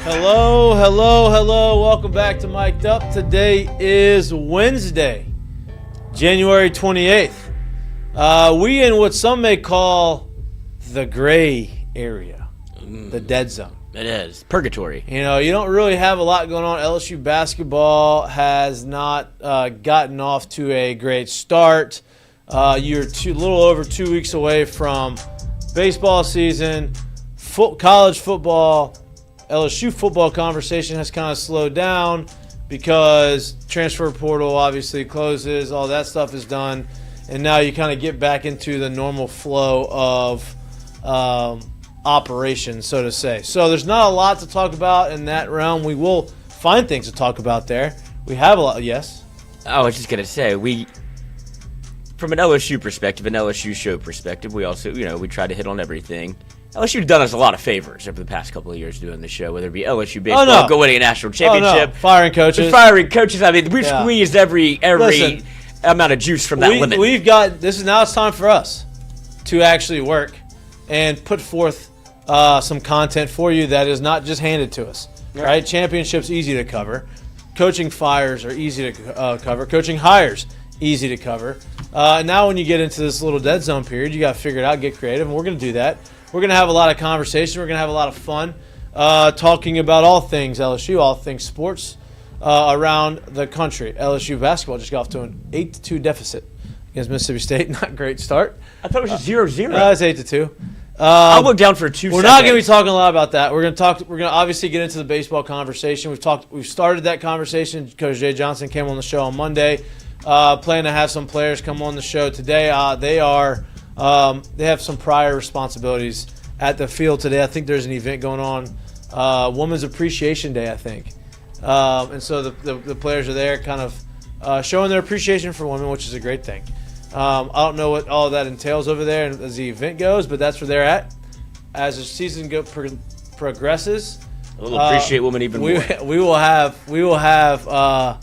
Hello, hello, hello. Welcome back to Mik'd Up. Today is Wednesday, January 28th. We in what some may call the gray area, the dead zone. It is. Purgatory. You know, you don't really have a lot going on. LSU basketball has not gotten off to a great start. You're a little over 2 weeks away from baseball season, college football. LSU football conversation has kind of slowed down because transfer portal obviously closes, all that stuff is done, and now you kind of get back into the normal flow of operations, so to say. So there's not a lot to talk about in that realm. We will find things to talk about there. We have a lot, yes? I was just going to say, from an LSU perspective, an LSU show perspective, we also, we try to hit on everything. LSU's done us a lot of favors over the past couple of years doing the show, whether it be LSU baseball, winning a national championship, firing coaches. I mean, we've squeezed every Listen, amount of juice from that limit. We've got now it's time for us to actually work and put forth some content for you that is not just handed to us. Right? Championships easy to cover, coaching fires are easy to cover, coaching hires easy to cover. Now when you get into this little dead zone period, you got to figure it out, get creative, and we're going to do that. We're going to have a lot of conversation. We're going to have a lot of fun talking about all things LSU, all things sports around the country. LSU basketball just got off to an 8-2 deficit against Mississippi State. Not a great start. I thought it was just 0-0. It's 8-2. I'll look down for 2 seconds. We're not going to be talking a lot about that. We're going to obviously get into the baseball conversation. We've started that conversation. Coach Jay Johnson came on the show on Monday. Plan to have some players come on the show today. They have some prior responsibilities at the field today. I think there's an event going on, Women's Appreciation Day, I think. And so the players are there kind of showing their appreciation for women, which is a great thing. I don't know what all that entails over there and as the event goes, but that's where they're at. As the season progresses, we'll appreciate women even more. We will have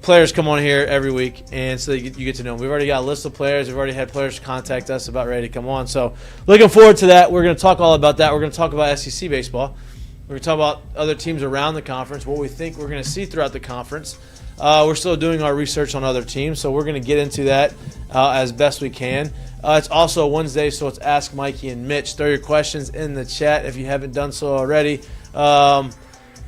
players come on here every week, and so you get to know them. We've already got a list of players. We've already had players contact us about ready to come on. So looking forward to that. We're going to talk all about that. We're going to talk about SEC baseball. We're going to talk about other teams around the conference, what we think we're going to see throughout the conference. We're still doing our research on other teams, so we're going to get into that as best we can. It's also Wednesday, so it's Ask Mikey and Mitch. Throw your questions in the chat if you haven't done so already. Instead of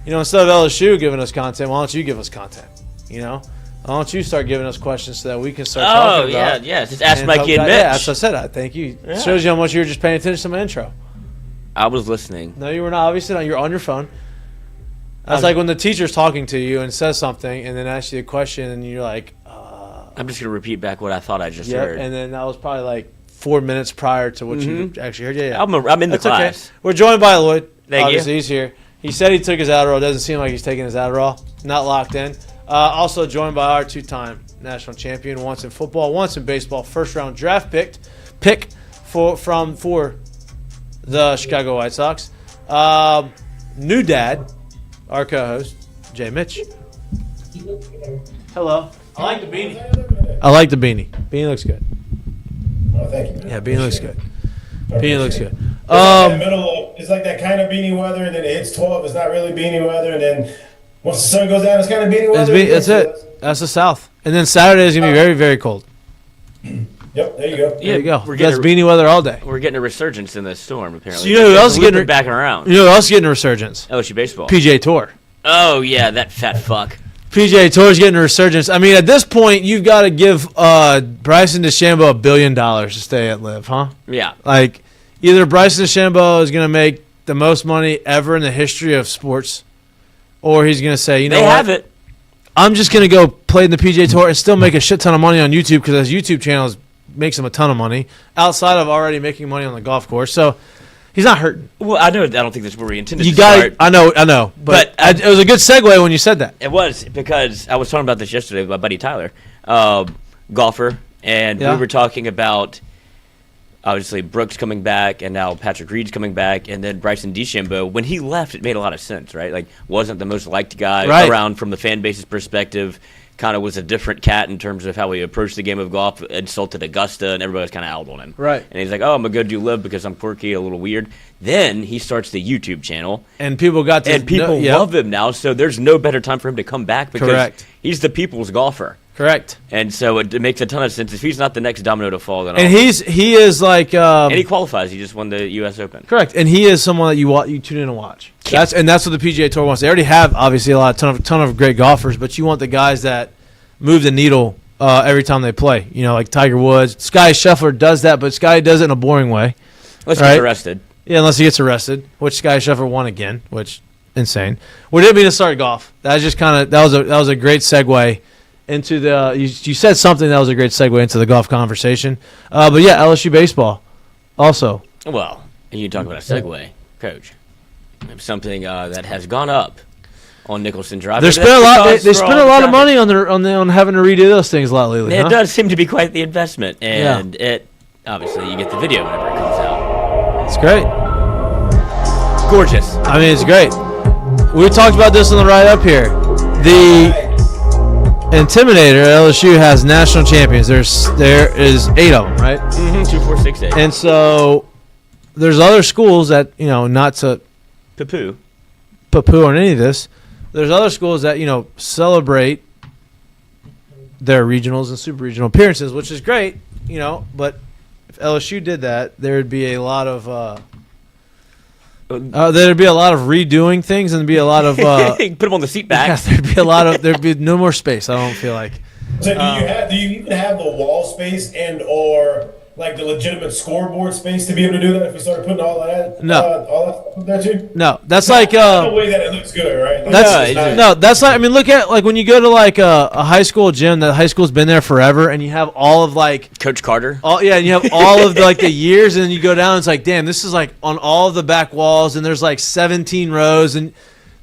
LSU giving us content, why don't you give us content? Why don't you start giving us questions so that we can start talking about it? Oh, yeah. Just ask Mikey and Mitch. Yeah, that's what I said. I thank you. Yeah. Shows you how much you were just paying attention to my intro. I was listening. No, you were not. Obviously not. You're on your phone. That's like when the teacher's talking to you and says something and then asks you a question and you're like, I'm just going to repeat back what I thought I just heard. And then that was probably like 4 minutes prior to what you actually heard. Yeah. I'm in the class. Okay. We're joined by Lloyd. Thank Obviously, he's here. He said he took his Adderall. Doesn't seem like he's taking his Adderall. Not locked in. Also joined by our two-time national champion, once in football, once in baseball, first-round draft pick for the Chicago White Sox. New dad, our co-host, Jay Mitch. Hello. I like the beanie. Beanie looks good. Oh, thank you, man. Yeah, beanie looks good. Beanie looks good. It's like that kind of beanie weather, and then it hits 12. It's not really beanie weather, and then once the sun goes down, it's kind of beanie weather. That's it. That's the South. And then Saturday is going to be very, very cold. Yep, there you go. There you go. That's beanie weather all day. We're getting a resurgence in this storm, apparently. So you know who else is getting back around? You know who else is getting a resurgence? LSU baseball. PJ Tour. Oh, yeah, that fat fuck. PJ Tour's getting a resurgence. I mean, at this point, you've got to give Bryson DeChambeau $1 billion to stay at Live, huh? Yeah. Like, either Bryson DeChambeau is going to make the most money ever in the history of sports, or he's going to say, they have it. I'm just going to go play in the PGA Tour and still make a shit ton of money on YouTube because his YouTube channel makes him a ton of money outside of already making money on the golf course. So he's not hurting. Well, I don't think that's where we intended to start. I know. But it was a good segue when you said that. It was, because I was talking about this yesterday with my buddy Tyler, golfer, and we were talking about obviously Brooks coming back, and now Patrick Reed's coming back, and then Bryson DeChambeau. When he left, it made a lot of sense, right? Like, wasn't the most liked guy around from the fan base's perspective. kind of was a different cat in terms of how he approached the game of golf, insulted Augusta, and everybody was kind of out on him. Right. And he's like, oh, I'm going to go do live because I'm quirky, a little weird. Then he starts the YouTube channel. And people got to And people love him now, so there's no better time for him to come back because he's the people's golfer. Correct. And so it makes a ton of sense. If he's not the next domino to fall, then and he is like and he qualifies. He just won the U.S. Open. Correct. And he is someone that you tune in and watch. Yeah. That's what the PGA Tour wants. They already have obviously a ton of great golfers, but you want the guys that move the needle every time they play. You know, like Tiger Woods. Sky Scheffler does that, but Sky does it in a boring way. Unless he gets arrested. Yeah, unless he gets arrested, which Sky Scheffler won again, which insane. We didn't mean to start golf. That was just that was a great segue into the you said something that was a great segue into the golf conversation. But yeah, LSU baseball also. Well, you talk about a segue, Coach. Something that has gone up on Nicholson Drive. They spent a lot. They spent a lot of money on having to redo those things a lot lately. It does seem to be quite the investment, and it obviously you get the video whenever it comes out. It's great. Gorgeous. I mean, it's great. We talked about this on the ride up here. The Intimidator LSU has national champions. There is 8 of them, right? 2, 4, 6, 8. And so there's other schools that not to poo on any of this. There's other schools that celebrate their regionals and super regional appearances, which is great. But if LSU did that, there would be a lot of redoing things, and there'd be a lot of put them on the seat back. Yeah, there'd be no more space. I don't feel like. So do you even have the wall space and or like the legitimate scoreboard space to be able to do that if we started putting all that stuff there too? No, that's like the way that it looks good, right? Like, that's like, I mean, look at like when you go to like a high school gym. That high school's been there forever, and you have all of like Coach Carter. And you have all of the years, and then you go down. And it's like, damn, this is like on all of the back walls, and there's like 17 rows, and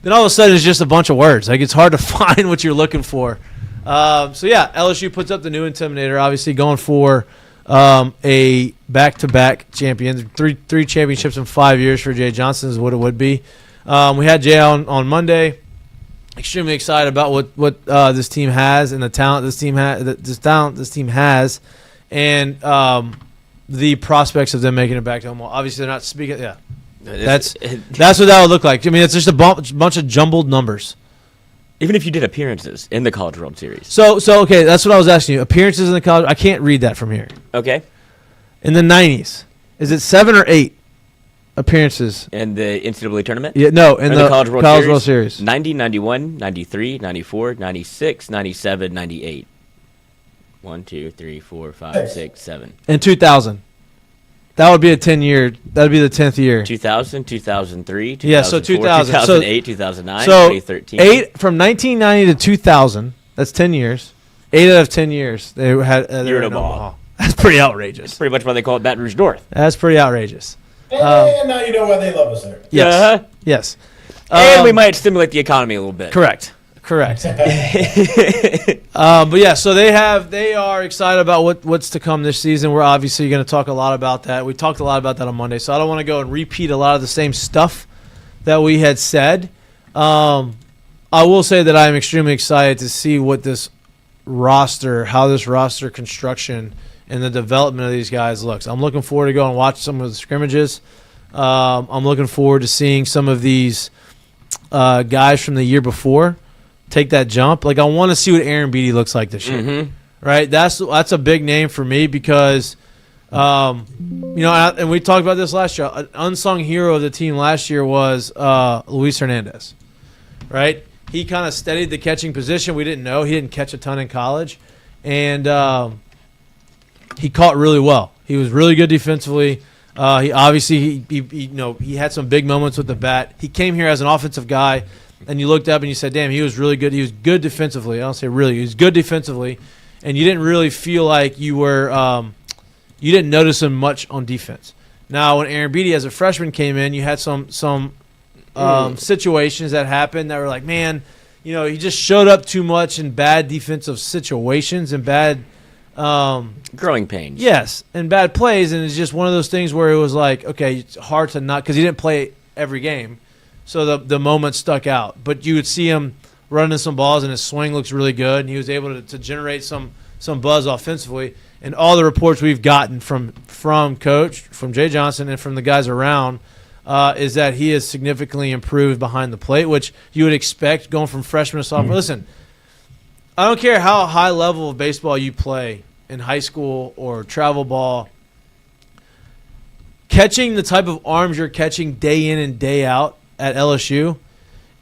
then all of a sudden it's just a bunch of words. Like it's hard to find what you're looking for. So yeah, LSU puts up the new Intimidator, obviously going for a back-to-back champion, three championships in 5 years for Jay Johnson is what it would be. We had Jay on Monday. Extremely excited about what this team has and the talent this team has, and the prospects of them making it back to home. Well, obviously they're not speaking. Yeah, that's what that would look like. I mean, it's just a bunch of jumbled numbers. Even if you did appearances in the College World Series. So okay, that's what I was asking you. Appearances in the college. I can't read that from here. Okay. In the 90s, is it 7 or 8 appearances in the NCAA tournament? Yeah, no, in the College World Series. 90, 91, 93, 94, 96, 97, 98. 1, 2, 3, 4, 5, 6, 7. In 2000. That would be a 10-year. That would be the 10th year. 2000, 2003, 2004, yeah, so 2000. 2008, 2009, so 2013. 8 from 1990 to 2000. That's 10 years. 8 out of 10 years they had. They were in Omaha. That's pretty outrageous. That's pretty much why they call it Baton Rouge North. That's pretty outrageous. And now you know why they love us there. Yes. Uh-huh. Yes. And we might stimulate the economy a little bit. Correct. But yeah, so they are excited about what's to come this season. We're obviously going to talk a lot about that. We talked a lot about that on Monday, so I don't want to go and repeat a lot of the same stuff that we had said. I will say that I am extremely excited to see how this roster construction and the development of these guys looks. I'm looking forward to going and watch some of the scrimmages. I'm looking forward to seeing some of these guys from the year before take that jump. Like I want to see what Aaron Beatty looks like this year. Mm-hmm. Right? That's a big name for me because and we talked about this last year. An unsung hero of the team last year was Luis Hernandez. Right? He kind of steadied the catching position. We didn't know. He didn't catch a ton in college. And he caught really well. He was really good defensively. He obviously he had some big moments with the bat. He came here as an offensive guy. And you looked up and you said, damn, he was really good. He was good defensively. I don't say really. He was good defensively. And you didn't really feel like you you didn't notice him much on defense. Now, when Aaron Beatty as a freshman came in, you had some situations that happened that were like, man, he just showed up too much in bad defensive situations and bad growing pains. Yes, and bad plays. And it's just one of those things where it was like, okay, it's hard to not – because he didn't play every game. So the moment stuck out. But you would see him running some balls, and his swing looks really good, and he was able to generate some buzz offensively. And all the reports we've gotten from Coach, from Jay Johnson, and from the guys around is that he has significantly improved behind the plate, which you would expect going from freshman to sophomore. Listen, I don't care how high level of baseball you play in high school or travel ball, catching the type of arms you're catching day in and day out at LSU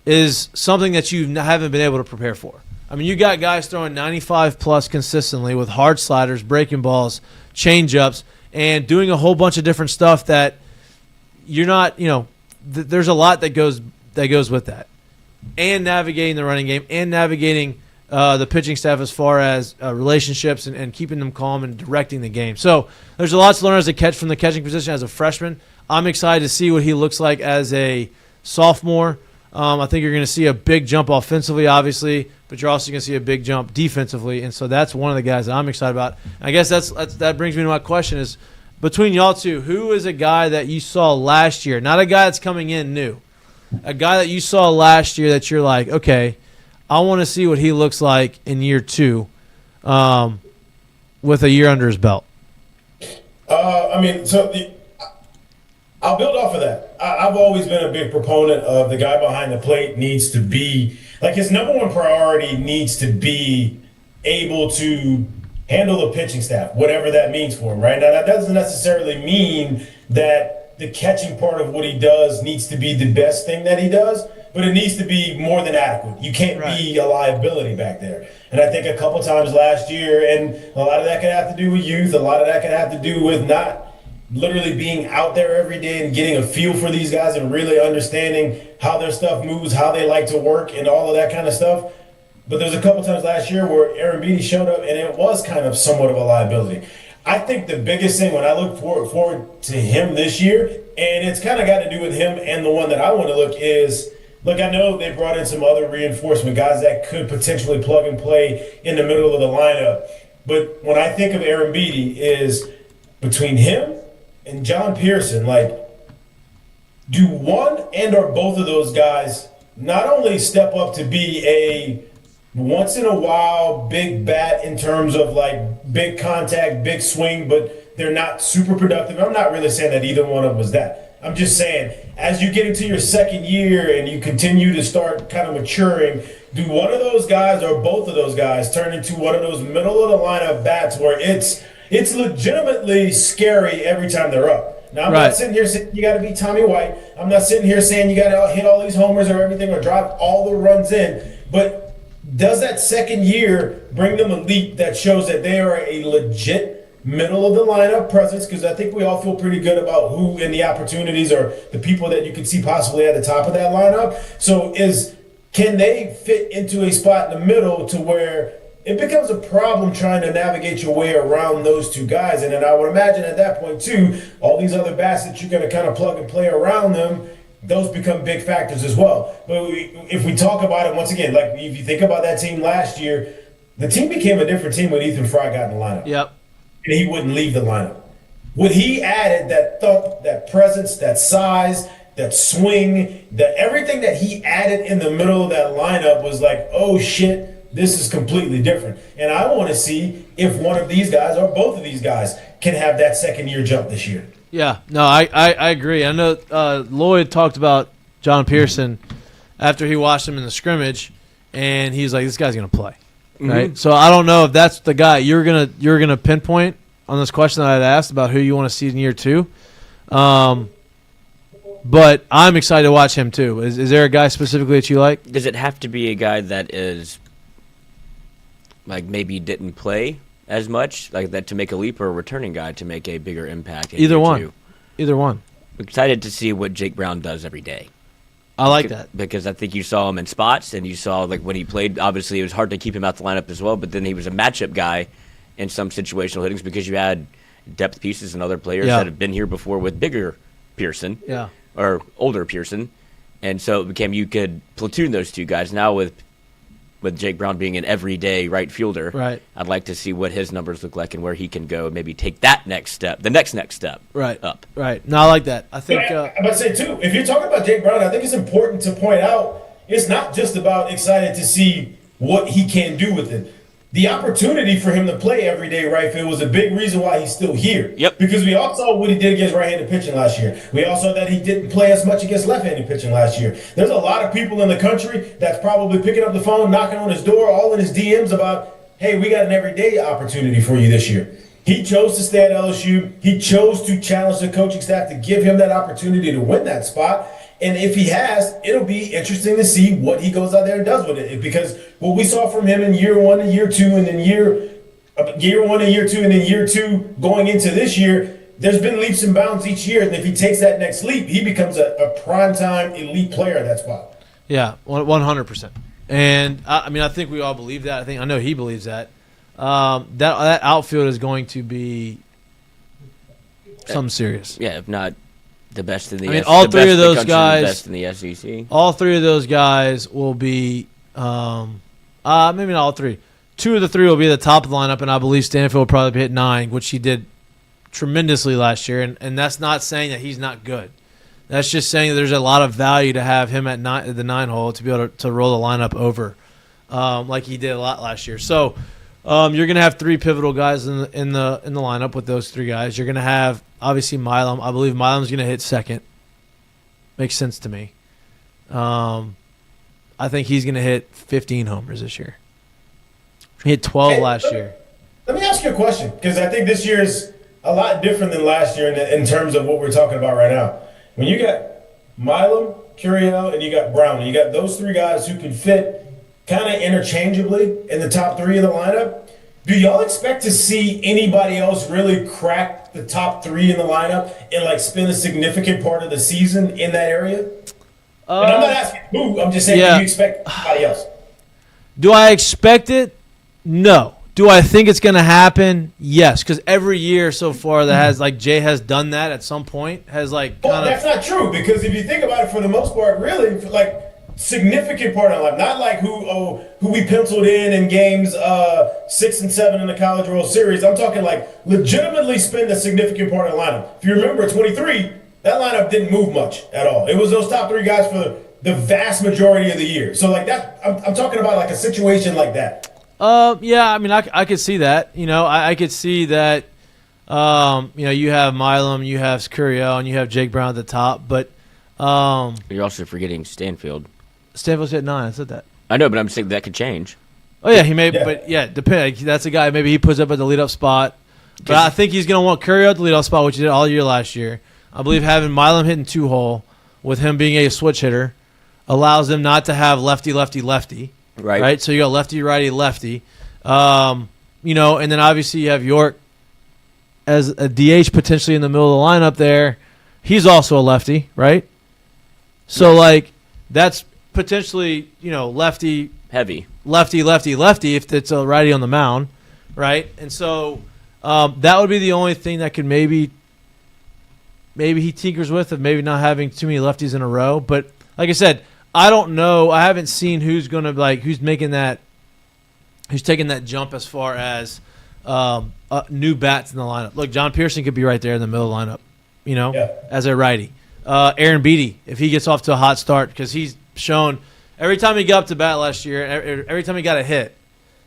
is something that you haven't been able to prepare for. I mean, you got guys throwing 95-plus consistently with hard sliders, breaking balls, change-ups, and doing a whole bunch of different stuff that you're not, there's a lot that goes with that. And navigating the running game and navigating the pitching staff as far as relationships and keeping them calm and directing the game. So there's a lot to learn as a catch from the catching position as a freshman. I'm excited to see what he looks like as a sophomore. I think you're going to see a big jump offensively, obviously, but you're also going to see a big jump defensively, and so that's one of the guys that I'm excited about. I guess that brings me to my question is, between y'all two, who is a guy that you saw last year, not a guy that's coming in new, a guy that you saw last year that you're like, okay, I want to see what he looks like in year two with a year under his belt? I'll build off of that. I've always been a big proponent of the guy behind the plate needs to be, like, his number one priority needs to be able to handle the pitching staff, whatever that means for him, right? Now, that doesn't necessarily mean that the catching part of what he does needs to be the best thing that he does, but it needs to be more than adequate. You can't be a liability back there. And I think a couple times last year, and a lot of that could have to do with youth, a lot of that could have to do with not literally being out there every day and getting a feel for these guys and really understanding how their stuff moves, how they like to work, and all of that kind of stuff. But there's a couple times last year where Aaron Beatty showed up, and it was kind of somewhat of a liability. I think the biggest thing when I look forward to him this year, and it's kind of got to do with him and the one that I want to look is, look, I know they brought in some other reinforcement guys that could potentially plug and play in the middle of the lineup. But when I think of Aaron Beatty is between him and John Pearson, like, do one and or both of those guys not only step up to be a once in a while big bat in terms of like big contact, big swing, but they're not super productive. I'm not really saying that either one of them was that. I'm just saying, as you get into your second year and you continue to start kind of maturing, do one of those guys or both of those guys turn into one of those middle of the lineup bats where it's legitimately scary every time they're up? Now, I'm not sitting here saying you got to be Tommy White. I'm not sitting here saying you got to hit all these homers or everything or drop all the runs in. But does that second year bring them a leap that shows that they are a legit middle of the lineup presence? Because I think we all feel pretty good about who and the opportunities or the people that you could see possibly at the top of that lineup. So can they fit into a spot in the middle to where it becomes a problem trying to navigate your way around those two guys? And then I would imagine at that point too, all these other bats that you're going to kind of plug and play around them, those become big factors as well. But if we talk about it once again, like if you think about that team last year, the team became a different team when Ethan Fry got in the lineup. Yep. And he wouldn't leave the lineup. When he added that thump, that presence, that size, that swing, that everything that he added in the middle of that lineup was like, oh shit, this is completely different. And I want to see if one of these guys or both of these guys can have that second year jump this year. Yeah, no, I agree. I know Lloyd talked about John Pearson after he watched him in the scrimmage, and he's like, this guy's going to play. Right? Mm-hmm. So I don't know if that's the guy you're gonna pinpoint on this question that I'd asked about who you want to see in year two. But I'm excited to watch him too. Is there a guy specifically that you like? Does it have to be a guy that is like maybe didn't play as much, like that to make a leap, or a returning guy to make a bigger impact? Either one. Either one. I'm excited to see what Jake Brown does every day. I like that. Because I think you saw him in spots, and you saw like when he played, obviously it was hard to keep him out the lineup as well, but then he was a matchup guy in some situational hittings because you had depth pieces and other players that have been here before with bigger Pearson or older Pearson. And so it became you could platoon those two guys. Now with Jake Brown being an everyday right fielder, I'd like to see what his numbers look like and where he can go, maybe take that next step, the next step up. Right. No, I like that. I think. I'm about to say, too, if you're talking about Jake Brown, I think it's important to point out it's not just about excited to see what he can do with it. The opportunity for him to play everyday right field was a big reason why he's still here. Yep. Because we all saw what he did against right-handed pitching last year. We all saw that he didn't play as much against left-handed pitching last year. There's a lot of people in the country that's probably picking up the phone, knocking on his door, all in his DMs about, hey, we got an everyday opportunity for you this year. He chose to stay at LSU. He chose to challenge the coaching staff to give him that opportunity to win that spot. And if he has, it'll be interesting to see what he goes out there and does with it. Because what we saw from him in year 1 and year 2, and then year 1 and year 2, and then year 2 going into this year, there's been leaps and bounds each year. And if he takes that next leap, he becomes a primetime elite player at that spot. Yeah, 100%. And I think we all believe that. I know he believes that. That outfield is going to be something serious. Yeah, if not the best in the all three of those guys, the best in the SEC. All three of those guys will be, maybe not all three. 2 of the 3 will be at the top of the lineup, and I believe Stanfield will probably hit 9, which he did tremendously last year. And that's not saying that he's not good. That's just saying that there's a lot of value to have him at the 9 hole to be able to roll the lineup over, like he did a lot last year. So you're going to have 3 pivotal guys in the lineup with those 3 guys. You're going to have obviously Milam. I believe Milam's going to hit second. Makes sense to me. I think he's going to hit 15 homers this year. He hit 12 last year. Let me ask you a question, because I think this year is a lot different than last year in terms of what we're talking about right now. When you got Milam, Curiel, and you got Brown, and you got those 3 guys who can fit kind of interchangeably in the top 3 of the lineup, do y'all expect to see anybody else really crack the top 3 in the lineup and spend a significant part of the season in that area? And I'm not asking who, I'm just saying, do you expect anybody else? Do I expect it? No. Do I think it's going to happen? Yes, because every year so far that has Jay has done that at some point has that's not true, because if you think about it, for the most part, really, significant part of life, not who we penciled in games 6 and 7 in the College World Series. I'm talking legitimately spend a significant part of the lineup. If you remember 23, that lineup didn't move much at all. It was those top 3 guys for the vast majority of the year. So that I'm talking about a situation like that. Yeah, I could see that. I could see that. You have Milam, you have Curiel, and you have Jake Brown at the top, but you're also forgetting Stanfield. Stanfield's hit 9. I said that. I know, but I'm saying that could change. Oh yeah, he may. Yeah. But yeah, depend. That's a guy. Maybe he puts up at the leadoff spot. But I think he's going to want Curiel at the leadoff spot, which he did all year last year. I believe having Milam hitting 2 hole with him being a switch hitter allows them not to have lefty, lefty, lefty. Right. So you got lefty, righty, lefty. And then obviously you have York as a DH potentially in the middle of the lineup there. He's also a lefty, right? So that's potentially, lefty heavy. Lefty, lefty, lefty if it's a righty on the mound, right? And so that would be the only thing that could maybe he tinkers with, of maybe not having too many lefties in a row. But like I said, I don't know. I haven't seen who's going to who's making that, who's taking that jump as far as new bats in the lineup. Look, John Pearson could be right there in the middle of the lineup, as a righty. Aaron Beatty, if he gets off to a hot start, because he's shown every time he got up to bat last year, every time he got a hit,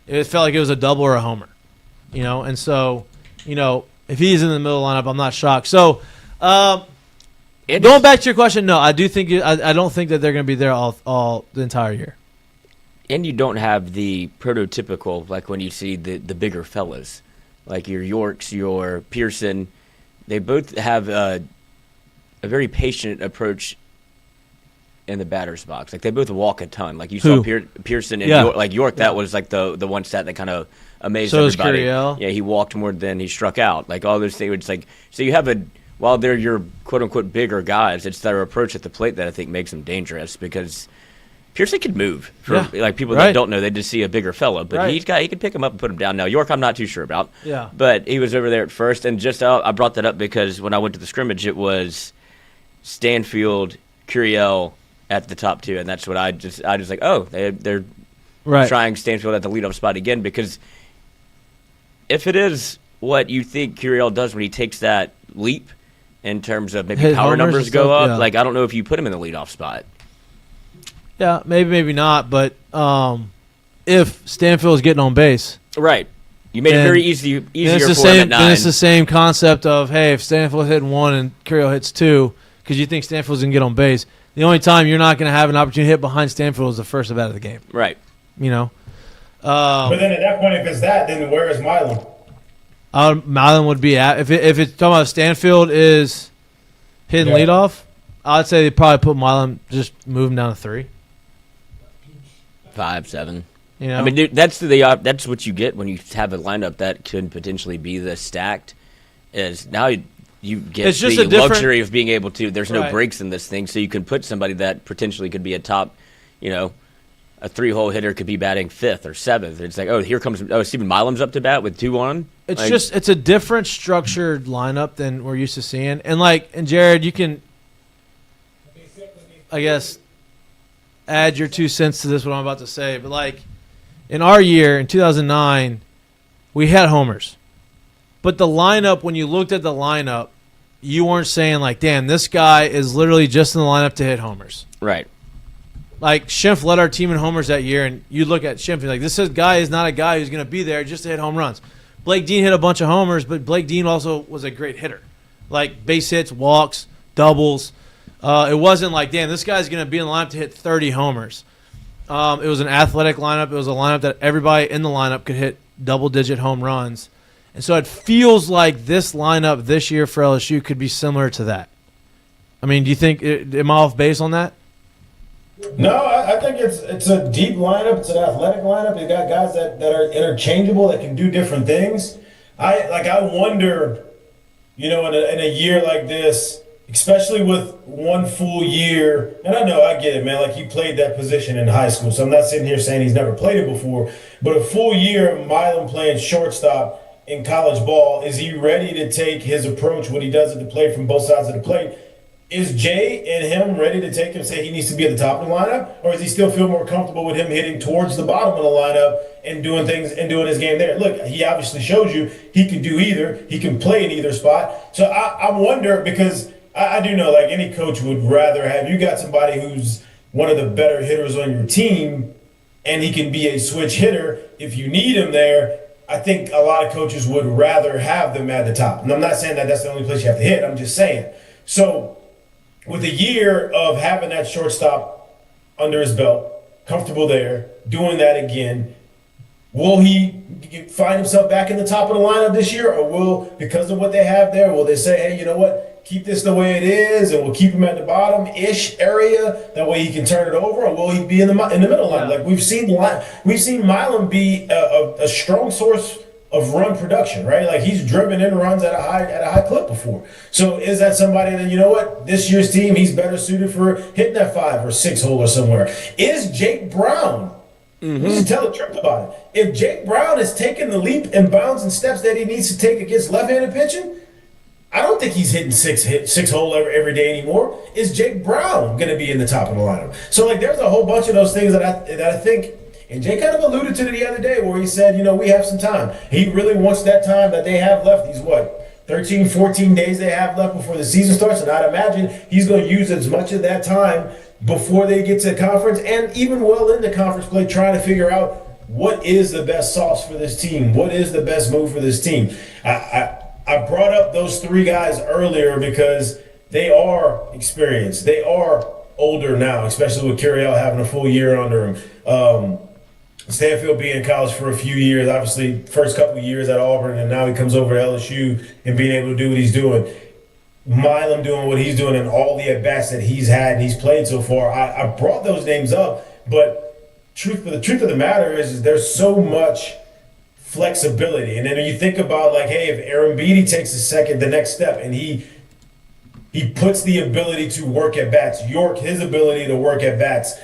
it felt like it was a double or a homer, And so, if he's in the middle of the lineup, I'm not shocked. So, going back to your question, no, I do think I don't think that they're going to be there all the entire year. And you don't have the prototypical, when you see the bigger fellas, like your Yorks, your Pearson. They both have a very patient approach in the batter's box. They both walk a ton. You saw Pearson and York. That was the one stat that kind of amazed everybody. Curiel. Yeah, he walked more than he struck out. All those things. It's so you have while they're your quote-unquote bigger guys, it's their approach at the plate that I think makes them dangerous, because Pearson could move. For people that don't know, they just see a bigger fella, but he can pick him up and put him down. Now York, I'm not too sure about. Yeah. But he was over there at first, and I brought that up because when I went to the scrimmage, it was Stanfield, Curiel at the top 2, and that's what I just they're trying Stanfield at the leadoff spot again, because if it is what you think Curiel does when he takes that leap in terms of maybe power numbers go up, I don't know if you put him in the leadoff spot. Yeah, maybe not. But if Stanfield is getting on base, right, you made it very easier for him at 9. Then it's the same concept of, hey, if Stanfield's hitting 1 and Curiel hits 2, because you think Stanfield's going to get on base, the only time you're not going to have an opportunity to hit behind Stanfield is the first at bat of the game. Right. You know? But then at that point, if it's that, then where is Milam? Milam would be at. If it's talking about Stanfield is hitting leadoff, I'd say they'd probably put Milam, just move him down to 3. 5, 7. You know? I mean, dude, that's what you get when you have a lineup that could potentially be this stacked. Is now you get it's just the a different luxury of being able to. There's no Right. breaks in this thing, so you can put somebody that potentially could be a top, a 3-hole hitter could be batting 5th or 7th. It's like, here comes Steven Milam's up to bat with 2 on. It's a different structured lineup than we're used to seeing. And Jared, you can, I guess, add your 2 cents to this, what I'm about to say. But, like, in our year, in 2009, we had homers. But the lineup, when you looked at the lineup, you weren't saying, like, damn, this guy is literally just in the lineup to hit homers. Right. Like, Schimpf led our team in homers that year, and you look at Schimpf, and like, this guy is not a guy who's going to be there just to hit home runs. Blake Dean hit a bunch of homers, but Blake Dean also was a great hitter. Like, base hits, walks, doubles. It wasn't like, damn, this guy's going to be in the lineup to hit 30 homers. It was an athletic lineup. It was a lineup that everybody in the lineup could hit double-digit home runs. And so it feels like this lineup this year for LSU could be similar to that. I mean, do you think – am I off base on that? No, I think it's a deep lineup. It's an athletic lineup. You got guys that are interchangeable that can do different things. I wonder, in a year like this, especially with one full year, and I know I get it, man. Like, he played that position in high school, so I'm not sitting here saying he's never played it before. But a full year of Milam playing shortstop in college ball, is he ready to take his approach, what he does at the plate, from both sides of the plate? Is Jay and him ready to take him, say he needs to be at the top of the lineup? Or does he still feel more comfortable with him hitting towards the bottom of the lineup and doing things and doing his game there? Look, he obviously shows you he can do either. He can play in either spot. So I wonder, because I do know, like, any coach would rather have you got somebody who's one of the better hitters on your team, and he can be a switch hitter if you need him there. I think a lot of coaches would rather have them at the top. And I'm not saying that that's the only place you have to hit. I'm just saying. So with a year of having that shortstop under his belt, comfortable there, doing that again, will he find himself back in the top of the lineup this year? Or will, because of what they have there, will they say, hey, you know what? Keep this the way it is, and we'll keep him at the bottom-ish area. That way he can turn it over, or will he be in the middle line? Like, we've seen Milam be a strong source of run production, right? Like, he's driven in runs at a high clip before. So is that somebody that, you know what, this year's team, he's better suited for hitting that 5 or 6 hole or somewhere? Is Jake Brown? Let's tell the truth about it. If Jake Brown is taking the leap and bounds and steps that he needs to take against left-handed pitching, I don't think he's hitting six hole every day anymore. Is Jake Brown going to be in the top of the lineup? So, like, there's a whole bunch of those things that I think, and Jay kind of alluded to it the other day, where he said, we have some time. He really wants that time that they have left. These 13, 14 days they have left before the season starts, and I'd imagine he's going to use as much of that time before they get to the conference, and even well into conference play, trying to figure out what is the best sauce for this team, what is the best move for this team. I brought up those 3 guys earlier because they are experienced. They are older now, especially with Curiel having a full year under him. Stanfield being in college for a few years, obviously first couple of years at Auburn, and now he comes over to LSU and being able to do what he's doing. Milam doing what he's doing and all the at-bats that he's had and he's played so far. I brought those names up, but the truth of the matter is there's so much flexibility. And then when you think about, like, hey, if Aaron Beatty takes the next step, and he puts the ability to work at bats, York, his ability to work at bats,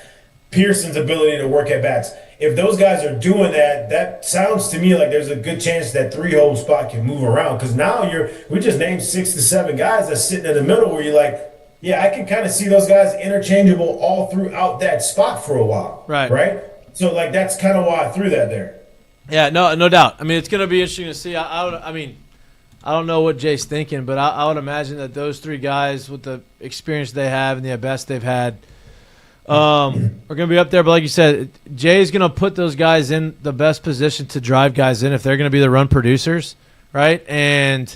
Pearson's ability to work at bats, if those guys are doing that, that sounds to me like there's a good chance that 3-hole spot can move around. Because now we just named 6 to 7 guys that's sitting in the middle where you're like, yeah, I can kind of see those guys interchangeable all throughout that spot for a while. Right? So, like, that's kind of why I threw that there. Yeah, no doubt. I mean, it's going to be interesting to see. I don't know what Jay's thinking, but I would imagine that those 3 guys with the experience they have and the best they've had, We're gonna be up there, but like you said, Jay's gonna put those guys in the best position to drive guys in if they're gonna be the run producers, right? And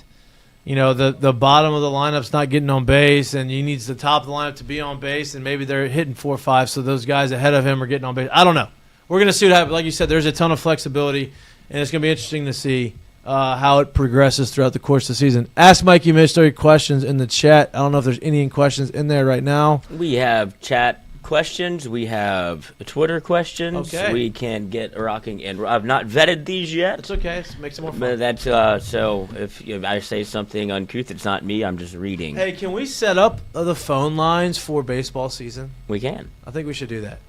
the bottom of the lineup's not getting on base, and he needs the top of the lineup to be on base, and maybe they're hitting 4-5, so those guys ahead of him are getting on base. I don't know. We're gonna see what happens. Like you said, there's a ton of flexibility, and it's gonna be interesting to see how it progresses throughout the course of the season. Ask Mikey Mitch 30 questions in the chat. I don't know if there's any questions in there right now. We have chat questions. We have Twitter questions. Okay. We can get rocking, and I've not vetted these yet. It's okay. Let's make some more fun. But that's so if I say something uncouth, it's not me. I'm just reading. Hey, can we set up the phone lines for baseball season? We can. I think we should do that.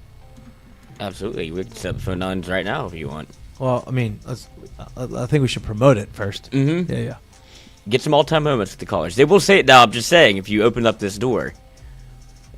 Absolutely. We can set up phone lines right now if you want. Well, I mean, I think we should promote it first. Mm-hmm. Yeah. Get some all-time moments with the callers. They will say it now. I'm just saying, if you open up this door,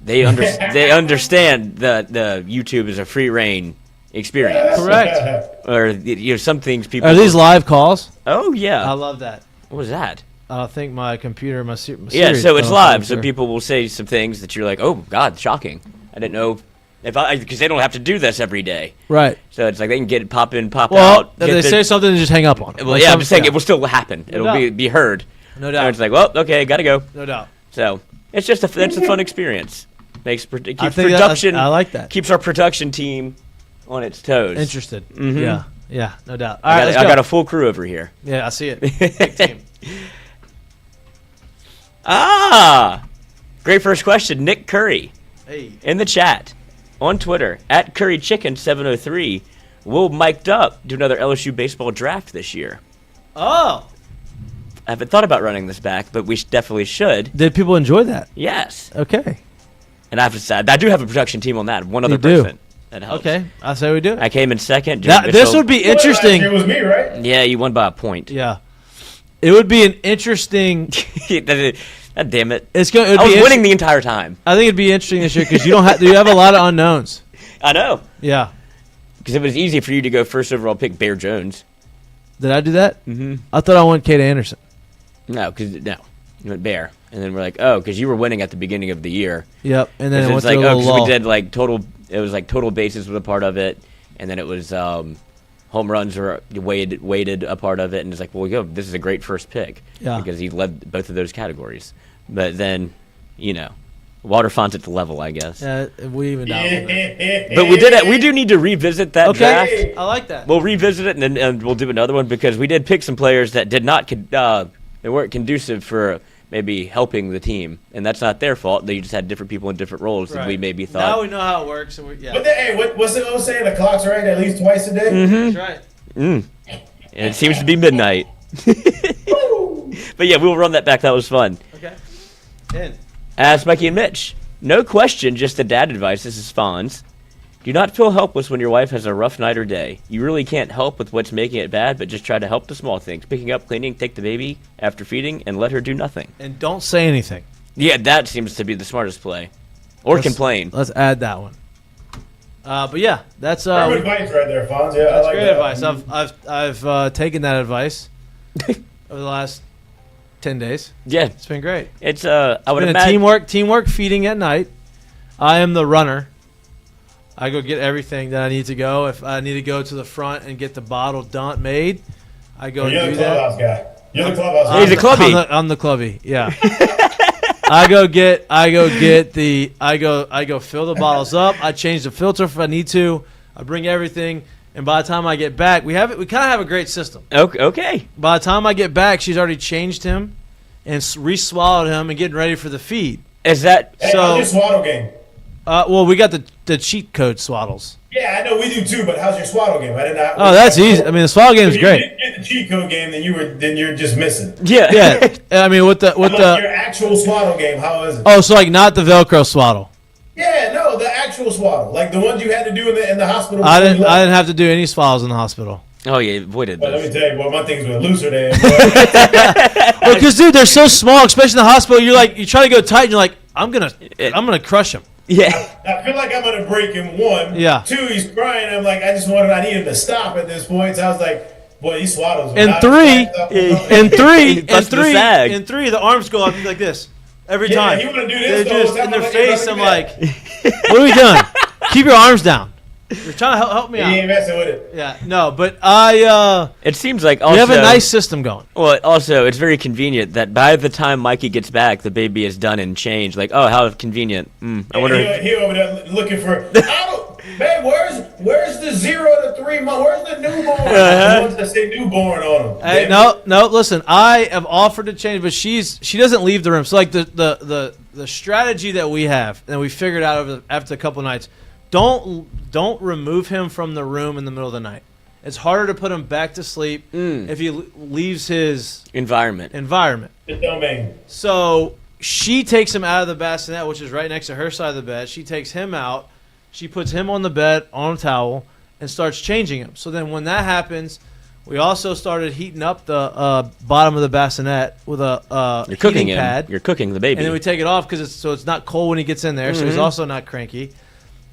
they understand that the YouTube is a free reign experience. Correct. Or some things people. Are these live calls? Oh yeah. I love that. What was that? I think my computer, my Yeah, Siri's so it's going live. off So there. people will say some things that you're like, oh God, shocking. I didn't know because they don't have to do this every day. Right. So it's like they can get it, pop in, pop Well, out. if they say something, then just hang up on it. Well, yeah, I'm just saying it will still happen. It'll doubt. be heard. No And doubt. it's like, well, okay, gotta go. No doubt. So it's just it's a fun experience. Keeps I think production. I like that. Keeps our production team on its toes. Interested. Mhm. Yeah. No doubt. All right, I got a full crew over here. Yeah, I see it. Big team. Great first question, Nick Curry Hey. in the chat on Twitter at CurryChicken703. Will Mik'd Up do another LSU baseball draft this year? Oh. I haven't thought about running this back, but we definitely should. Did people enjoy that? Yes. Okay. And I have to say, I do have a production team on that. One other You do? person. That helps. Okay. I say we do it. I came in second. Now, Jared this Mitchell- would be It interesting. was me, right? Yeah, you won by a point. Yeah. It would be an interesting. God damn it. It's going. I was winning the entire time. I think it'd be interesting this year because you don't have. You have a lot of unknowns. I know. Yeah. Because it was easy for you to go first overall pick Bear Jones. Did I do that? Mm-hmm. I thought I went Kate Anderson. No, you went Bear. And then we're like, oh, because you were winning at the beginning of the year. Yep. And then it went it's like, through a little lull. we did like total, it was like total bases was a part of it. And then it was home runs were weighted a part of it. And it's like, well, this is a great first pick. Yeah. Because he led both of those categories. But then, water fonts at the level, I guess. Yeah, we evened out a little bit. But we do need to revisit that draft. Okay. I like that. We'll revisit it and we'll do another one because we did pick some players that did not they weren't conducive for maybe helping the team, and that's not their fault. They just had different people in different roles than we maybe thought. Now we know how it works, and But what's the old saying? The clock's right at least twice a day. Mm-hmm. That's right. And it seems to be midnight. But yeah, we'll run that back. That was fun. Okay. In. Ask Mikey and Mitch. No question, just the dad advice. This is Fonz. Do not feel helpless when your wife has a rough night or day. You really can't help with what's making it bad, but just try to help the small things. Picking up, cleaning, take the baby after feeding, and let her do nothing. And don't say anything. Yeah, that seems to be the smartest play. Or complain. Let's add that one. But yeah, that's Perfect advice right there, Fonz. Yeah, that's I like great that. advice. I've taken that advice over the last 10 days. Yeah, It's been great. it's I would Been a imagine teamwork feeding at night. I am the runner. I go get everything that I need to go. If I need to go to the front and get the bottle made, I go You're and the do that. clubhouse guy. You're the clubhouse guy. He's a clubby. I'm the clubby. Yeah. I go fill the bottles up. I change the filter if I need to. I bring everything, and by the time I get back, we kind of have a great system. Okay. By the time I get back, she's already changed him and re-swallowed him and getting ready for the feed. Is that Hey, So- how's your swaddle game? Well, we got the cheat code swaddles. Yeah, I know we do too, but how's your swaddle game? I did not. Oh, that's easy. I mean, the swaddle game is If you great. didn't get the cheat code game, then you're just missing. yeah? Yeah, I mean, with Your the actual swaddle game, how is it? oh, so like not the Velcro swaddle. Yeah, no, the actual swaddle, like the ones you had to do in the hospital. I before you didn't left. have to do any swaddles in the hospital. Oh yeah, avoided But let me this. tell you, boy, my things were looser than. Well, because dude, they're so small, especially in the hospital. You try to go tight, and you're like, I'm gonna crush him. Yeah. I feel like I'm gonna break him. One, Yeah. Two, he's crying. I'm like, I need him to stop at this point. So I was like, boy, these swaddles. Are And not three, stacked up. the arms go up like this every Yeah, time. you wanna do They're this the whole just time, in their I'm like, hey, face. brother, I'm do like, that. What are we doing? Keep your arms down. You're trying to help me out. He ain't messing with it. Yeah, no, but I. It seems like also We have a nice system going. Well, also it's very convenient that by the time Mikey gets back, the baby is done and changed. Like, oh, how convenient. I wonder. He over there looking for. Man, where's the 0 to 3 months? Where's the newborn? The ones that say newborn on them. Hey, no. Listen, I have offered to change, but she doesn't leave the room. So like the strategy that we have, and we figured out after a couple nights, don't remove him from the room in the middle of the night. It's harder to put him back to sleep if he leaves his environment. His domain. So she takes him out of the bassinet, which is right next to her side of the bed. She takes him out. She puts him on the bed on a towel and starts changing him. So then when that happens, we also started heating up the bottom of the bassinet with a You're cooking heating pad. You're cooking the baby. And then we take it off because it's not cold when he gets in there, so he's also not cranky.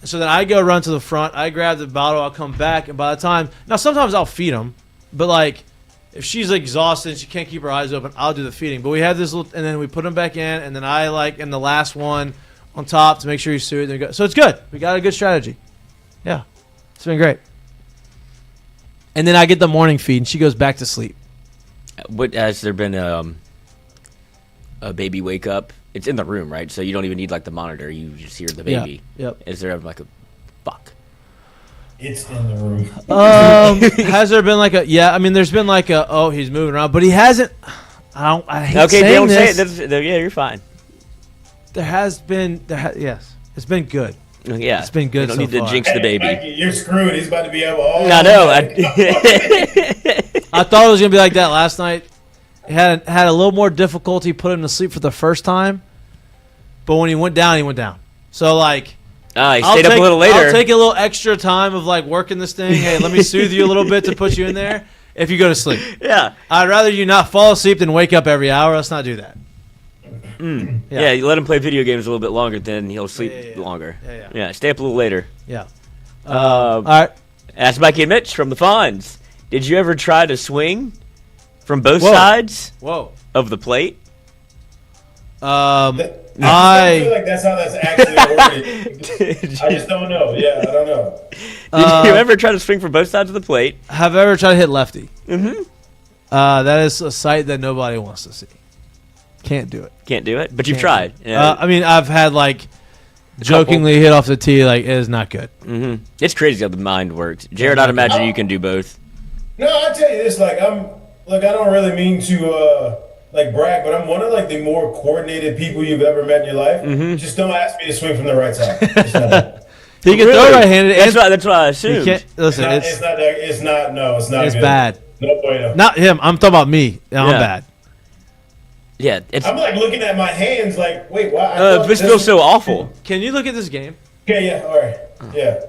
So then I go run to the front. I grab the bottle. I'll come back, and by the time now sometimes I'll feed him, but like if she's exhausted and she can't keep her eyes open, I'll do the feeding. But we have this little, and then we put him back in, and then I in the last one on top to make sure he's soothed. So it's good. We got a good strategy. Yeah, it's been great. And then I get the morning feed, and she goes back to sleep. What has there been a baby wake up? It's in the room, right? So you don't even need like the monitor. You just hear the baby. Yeah. Yep. Is there ever like a fuck? It's in the room. Has there been like a? Yeah, I mean, there's been like a. Oh, he's moving around, but he hasn't. I hate saying this. Say it. Yeah, you're fine. There has been. Yes, it's been good. Yeah, it's been good. You don't so need to far. jinx the baby. Mikey, you're screwed. He's about to be able. I know. I thought it was gonna be like that last night. He had a little more difficulty putting him to sleep for the first time, but when he went down. So like, he stayed up a little later. I'll take a little extra time of like working this thing. Hey, let me soothe you a little bit to put you in there. If you go to sleep, yeah, I'd rather you not fall asleep than wake up every hour. Let's not do that. Yeah, you let him play video games a little bit longer, then he'll sleep longer. Yeah, stay up a little later. Yeah. All right. Ask Mikey and Mitch from the Fonz. Did you ever try to swing from both sides of the plate? I feel like that's how that's actually worded. I just don't know. Yeah, I don't know. Did you ever try to swing from both sides of the plate? Have I ever tried to hit lefty? Mm-hmm. That is a sight that nobody wants to see. Can't do it. Can't do it? But you've tried. Yeah. I mean, I've had like jokingly hit off the tee. Like, it is not good. Mm-hmm. It's crazy how the mind works. Jared, I'd imagine you can do both. No, I tell you this, I don't really mean to brag, but I'm one of like the more coordinated people you've ever met in your life. Mm-hmm. Just don't ask me to swing from the right side. He can throw right-handed. That's what I assumed. Listen, it's not It's good. bad. No bueno. Not him. I'm talking about me. I'm bad. Yeah, I'm like looking at my hands, like, wait, why? This feels so awful. Can you look at this game? Okay, yeah, all right, yeah.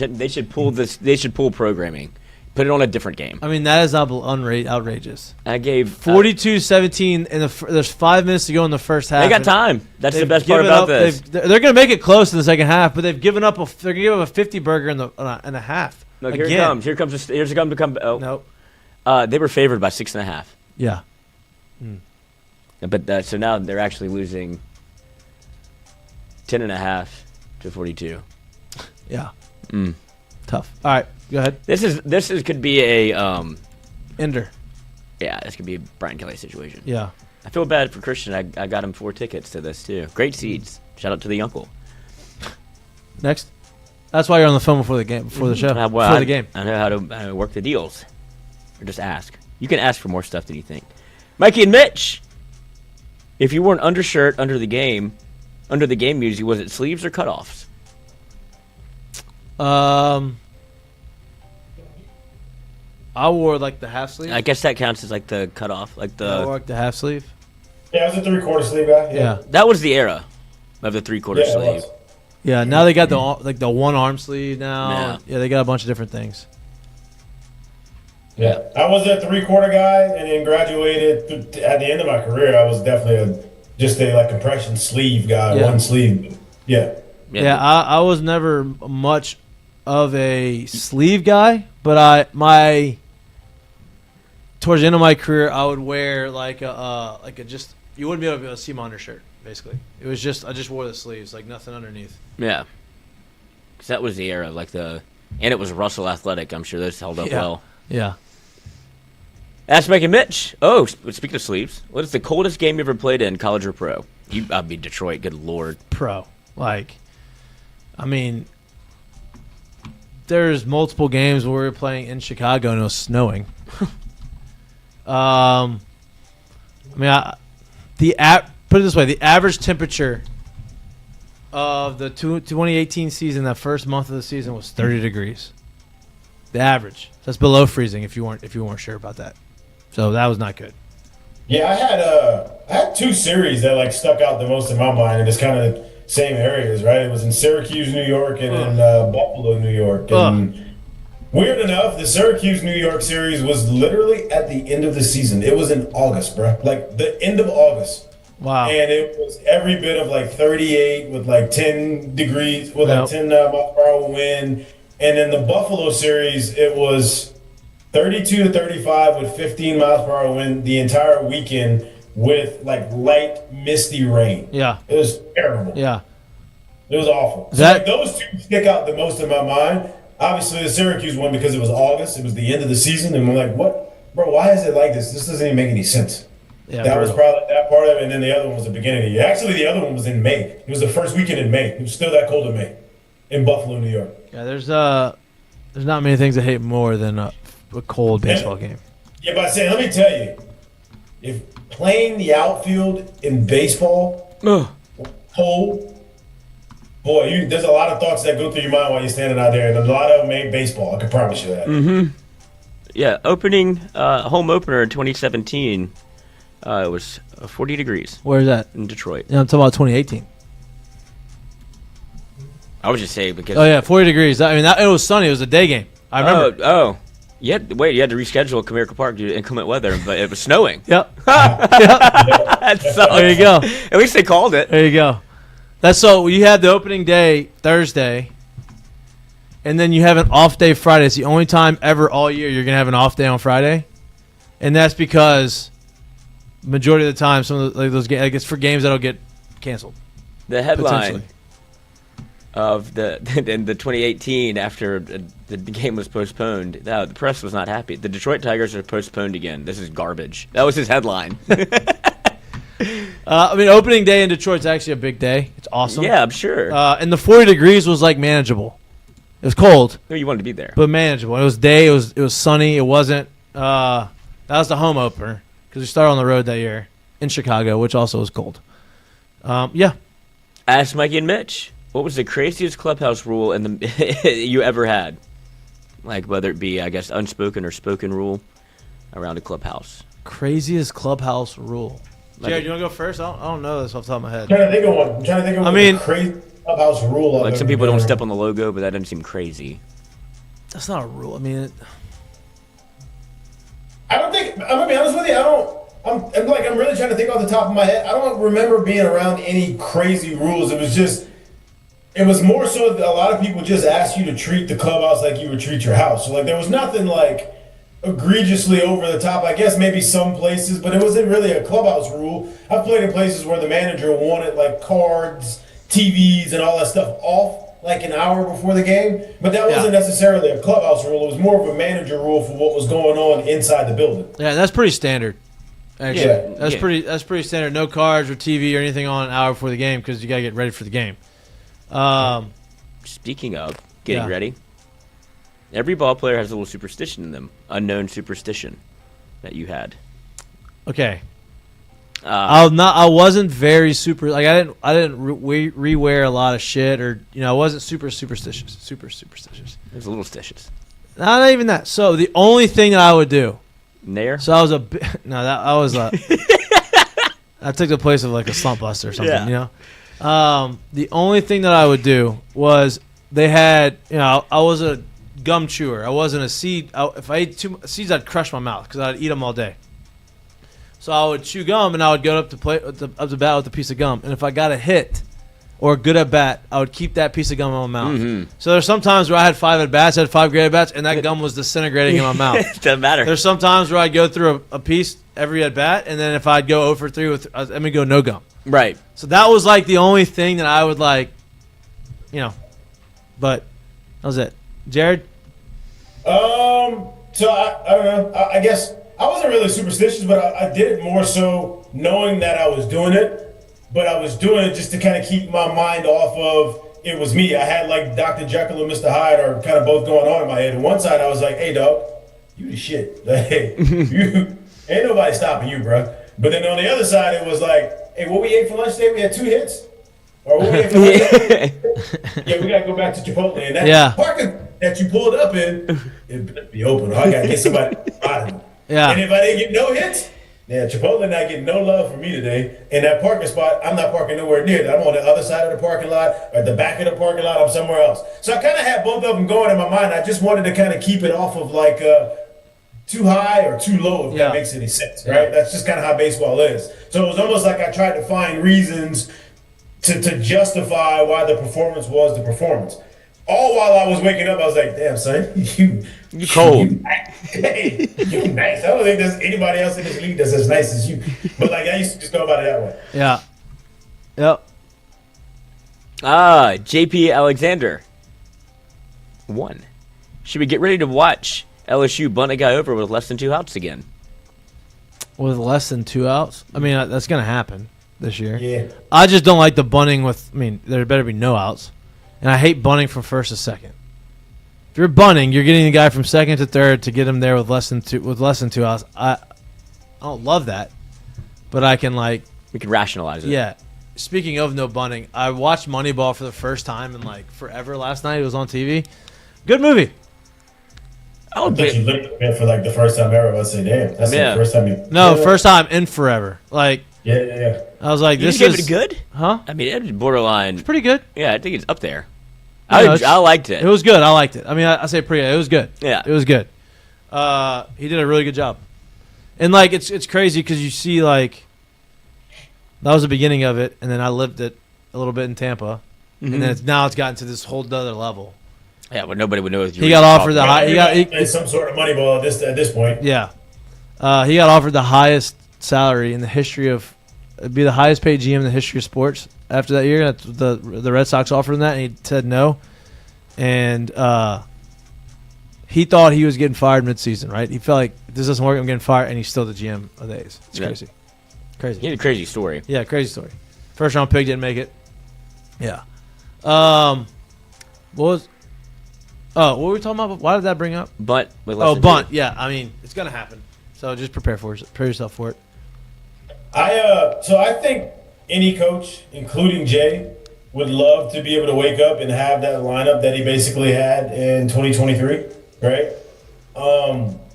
They should pull this. They should pull programming, put it on a different game. I mean, that is outrageous. I gave 42-17, and there's 5 minutes to go in the first half. They got time. That's the best part about this. They're going to make it close in the second half, but they've given up. They're going to give up a 50 burger in a half. Look, here it comes. Here comes to come. Oh nope. They were favored by 6.5. Yeah. But so now they're actually losing 10.5 to 42. Yeah. Tough. All right, go ahead. This could be a Ender. Yeah, this could be a Brian Kelly situation. Yeah. I feel bad for Christian. I got him 4 tickets to this too. Great seats. Shout out to the uncle. Next. That's why you're on the phone before the game, before the show, before the game. I know how to work the deals, or just ask. You can ask for more stuff than you think. Mikey and Mitch, if you wore an undershirt under the game music, was it sleeves or cutoffs? I wore like the half sleeve. I guess that counts as like the cutoff, like the. I wore like the half sleeve. Yeah, I was a 3/4 sleeve guy. Yeah. That was the era of the 3/4 sleeve. Yeah, now they got the one arm sleeve now. Yeah, they got a bunch of different things. Yeah, I was a 3/4 guy, and then graduated at the end of my career. I was definitely just a compression sleeve guy, one sleeve. Yeah. I was never much of a sleeve guy, but towards the end of my career, I would wear like a you wouldn't be able to see my undershirt. Basically, it was just I just wore the sleeves, like nothing underneath. Yeah, because that was the era, and it was Russell Athletic. I'm sure those held up well. Yeah. Ask Mikey Mitch. Oh, speaking of sleeves, what is the coldest game you ever played in, college or pro? I'd be Detroit. Good lord. Pro, there's multiple games where we were playing in Chicago and it was snowing. Put it this way: the average temperature of the 2018 season, that first month of the season, was 30 degrees. The average. That's below freezing. If you weren't sure about that, so that was not good. Yeah, I had 2 series that stuck out the most in my mind, and it's kind of same areas, right? It was in Syracuse, New York, and in Buffalo, New York. And weird enough, the Syracuse, New York series was literally at the end of the season. It was in August, bro. The end of August. Wow. And it was every bit of 38 with 10 degrees, with 10 miles per hour wind. And in the Buffalo series, it was 32 to 35 with 15 miles per hour wind the entire weekend with light misty rain. Yeah. It was terrible. Yeah. It was awful. So those 2 stick out the most in my mind. Obviously, the Syracuse one because it was August. It was the end of the season. And we're like, what? Bro, why is it like this? This doesn't even make any sense. Yeah, that was probably that part of it. And then the other one was the beginning of the year. Actually, the other one was in May. It was the first weekend in May. It was still that cold in May in Buffalo, New York. Yeah, there's not many things I hate more than a cold baseball game. Yeah, but let me tell you, if playing the outfield in baseball, cold, boy, there's a lot of thoughts that go through your mind while you're standing out there, and a lot of them ain't baseball. I can promise you that. Mm-hmm. Yeah, home opener in 2017, it was 40 degrees. Where's that? In Detroit. Yeah, I'm talking about 2018. I was just saying because. Oh yeah, 40 degrees. It was sunny. It was a day game. I remember. Oh. You had to reschedule Comerica Park due to inclement weather, but it was snowing. Yep. That sucks. There you go. At least they called it. There you go. You had the opening day Thursday, and then you have an off day Friday. It's the only time ever all year you're gonna have an off day on Friday, and that's because majority of the time some of those games, it's for games that'll get canceled. The headline of the 2018 after the game was postponed, the press was not happy. The Detroit Tigers are postponed again. This is garbage. That was his headline. Opening day in Detroit's actually a big day. It's awesome. Yeah, I'm sure. And the 40 degrees was manageable. It was cold. No, you wanted to be there, but manageable. It was day. It was sunny. It wasn't. That was the home opener because we started on the road that year in Chicago, which also was cold. Yeah. Ask Mikey and Mitch. What was the craziest clubhouse rule you ever had? Whether it be, I guess, unspoken or spoken rule around a clubhouse. Craziest clubhouse rule. Jared, you want to go first? I don't know this off the top of my head. I'm trying to think of one. A crazy clubhouse rule. Some people don't step on the logo, but that doesn't seem crazy. That's not a rule. I don't think. I'm gonna be honest with you. I'm really trying to think off the top of my head. I don't remember being around any crazy rules. It was more so that a lot of people just asked you to treat the clubhouse like you would treat your house. So there was nothing egregiously over the top. I guess maybe some places, but it wasn't really a clubhouse rule. I've played in places where the manager wanted cards, TVs, and all that stuff off an hour before the game. But that wasn't necessarily a clubhouse rule. It was more of a manager rule for what was going on inside the building. Yeah, that's pretty standard. Actually, yeah. That's pretty standard. No cards or TV or anything on an hour before the game because you gotta get ready for the game. Speaking of getting ready, every ball player has a little superstition in them. Unknown superstition that you had. Okay. I wasn't very super. I didn't rewear a lot of shit, or I wasn't super superstitious. Super superstitious. It was a little stitious. Not even that. So the only thing that I would do. Nair? So I was I took the place of a slump buster or something. The only thing that I would do was they had, I was a gum chewer. I wasn't a seed. If I ate too seeds, I'd crush my mouth because I'd eat them all day. So I would chew gum and I would go up to bat with a piece of gum. And if I got a hit or a good at bat, I would keep that piece of gum in my mouth. Mm-hmm. So there's some times where I had 5 at bats, I had 5 great at bats, and that gum was disintegrating in my mouth. It doesn't matter. There's some times where I'd go through a piece every at bat, and then if I'd go 0 for 3 with, I'm gonna go no gum. Right. So that was like the only thing that I would like, but that was it. Jared? So I don't know. I guess I wasn't really superstitious, but I did it more so knowing that I was doing it. But I was doing it just to kind of keep my mind off of it was me. I had like Dr. Jekyll and Mr. Hyde are kind of both going on in my head. On one side, I was like, "Hey, dog, you the shit. Like, hey, you ain't nobody stopping you, bro." But then on the other side, it was like, "Hey, what we ate for lunch today? We had 2 hits." Or what we ate for lunch today? Yeah, we gotta go back to Chipotle. And that parking that you pulled up in, it better be open. Or I gotta get somebody out of it. Yeah. And if I didn't get no hits. Yeah, Chipotle not getting no love from me today. And that parking spot, I'm not parking nowhere near it. I'm on the other side of the parking lot, or at the back of the parking lot. I'm somewhere else. So I kind of had both of them going in my mind. I just wanted to kind of keep it off of like too high or too low, if that makes any sense, right? That's just kind of how baseball is. So it was almost like I tried to find reasons to justify why the performance was the performance. All while I was waking up, I was like, "Damn, son, You cold." Hey, you nice. I don't think there's anybody else in this league that's as nice as you. But like I used to just go about it that way. Yeah. Yep. JP Alexander. 1. Should we get ready to watch LSU bunt a guy over with less than 2 outs again? With less than 2 outs? I mean, that's going to happen this year. Yeah. I just don't like the bunting with, there better be no outs. And I hate bunting from first to second. If you're bunting, you're getting the guy from second to third to get him there with less than 2 outs. I don't love that, but I can we can rationalize it. Yeah. Speaking of no bunting, I watched Moneyball for the first time in forever last night. It was on TV. Good movie. I thought you looked at it for the first time ever. I was say, damn, that's the first time you. No, first time in forever. Yeah. I was like, you this gave is it good? Huh? I mean, it was borderline. It's pretty good. Yeah, I think it's up there. Yeah, I liked it. It was good. I liked it. I mean, I say pretty good. It was good. Yeah. It was good. He did a really good job. And, it's crazy because you see, that was the beginning of it, and then I lived it a little bit in Tampa. Mm-hmm. And then now it's gotten to this whole other level. Yeah, but nobody would know if you He got offered the high. It's some sort of Moneyball at this point. Yeah. He got offered the highest salary in the history of – it'd be the highest paid GM in the history of sports after that year. The Red Sox offered him that, and he said no. And he thought he was getting fired midseason, right? He felt like, if this doesn't work, I'm getting fired, and he's still the GM of the A's. It's crazy. Crazy. He had a crazy story. Yeah, crazy story. First round pick, didn't make it. Yeah. What were we talking about? Why did that bring up? Bunt with less than bunt. 2. Yeah, I mean, it's going to happen. So just prepare yourself for it. So I think any coach, including Jay, would love to be able to wake up and have that lineup that he basically had in 2023, right?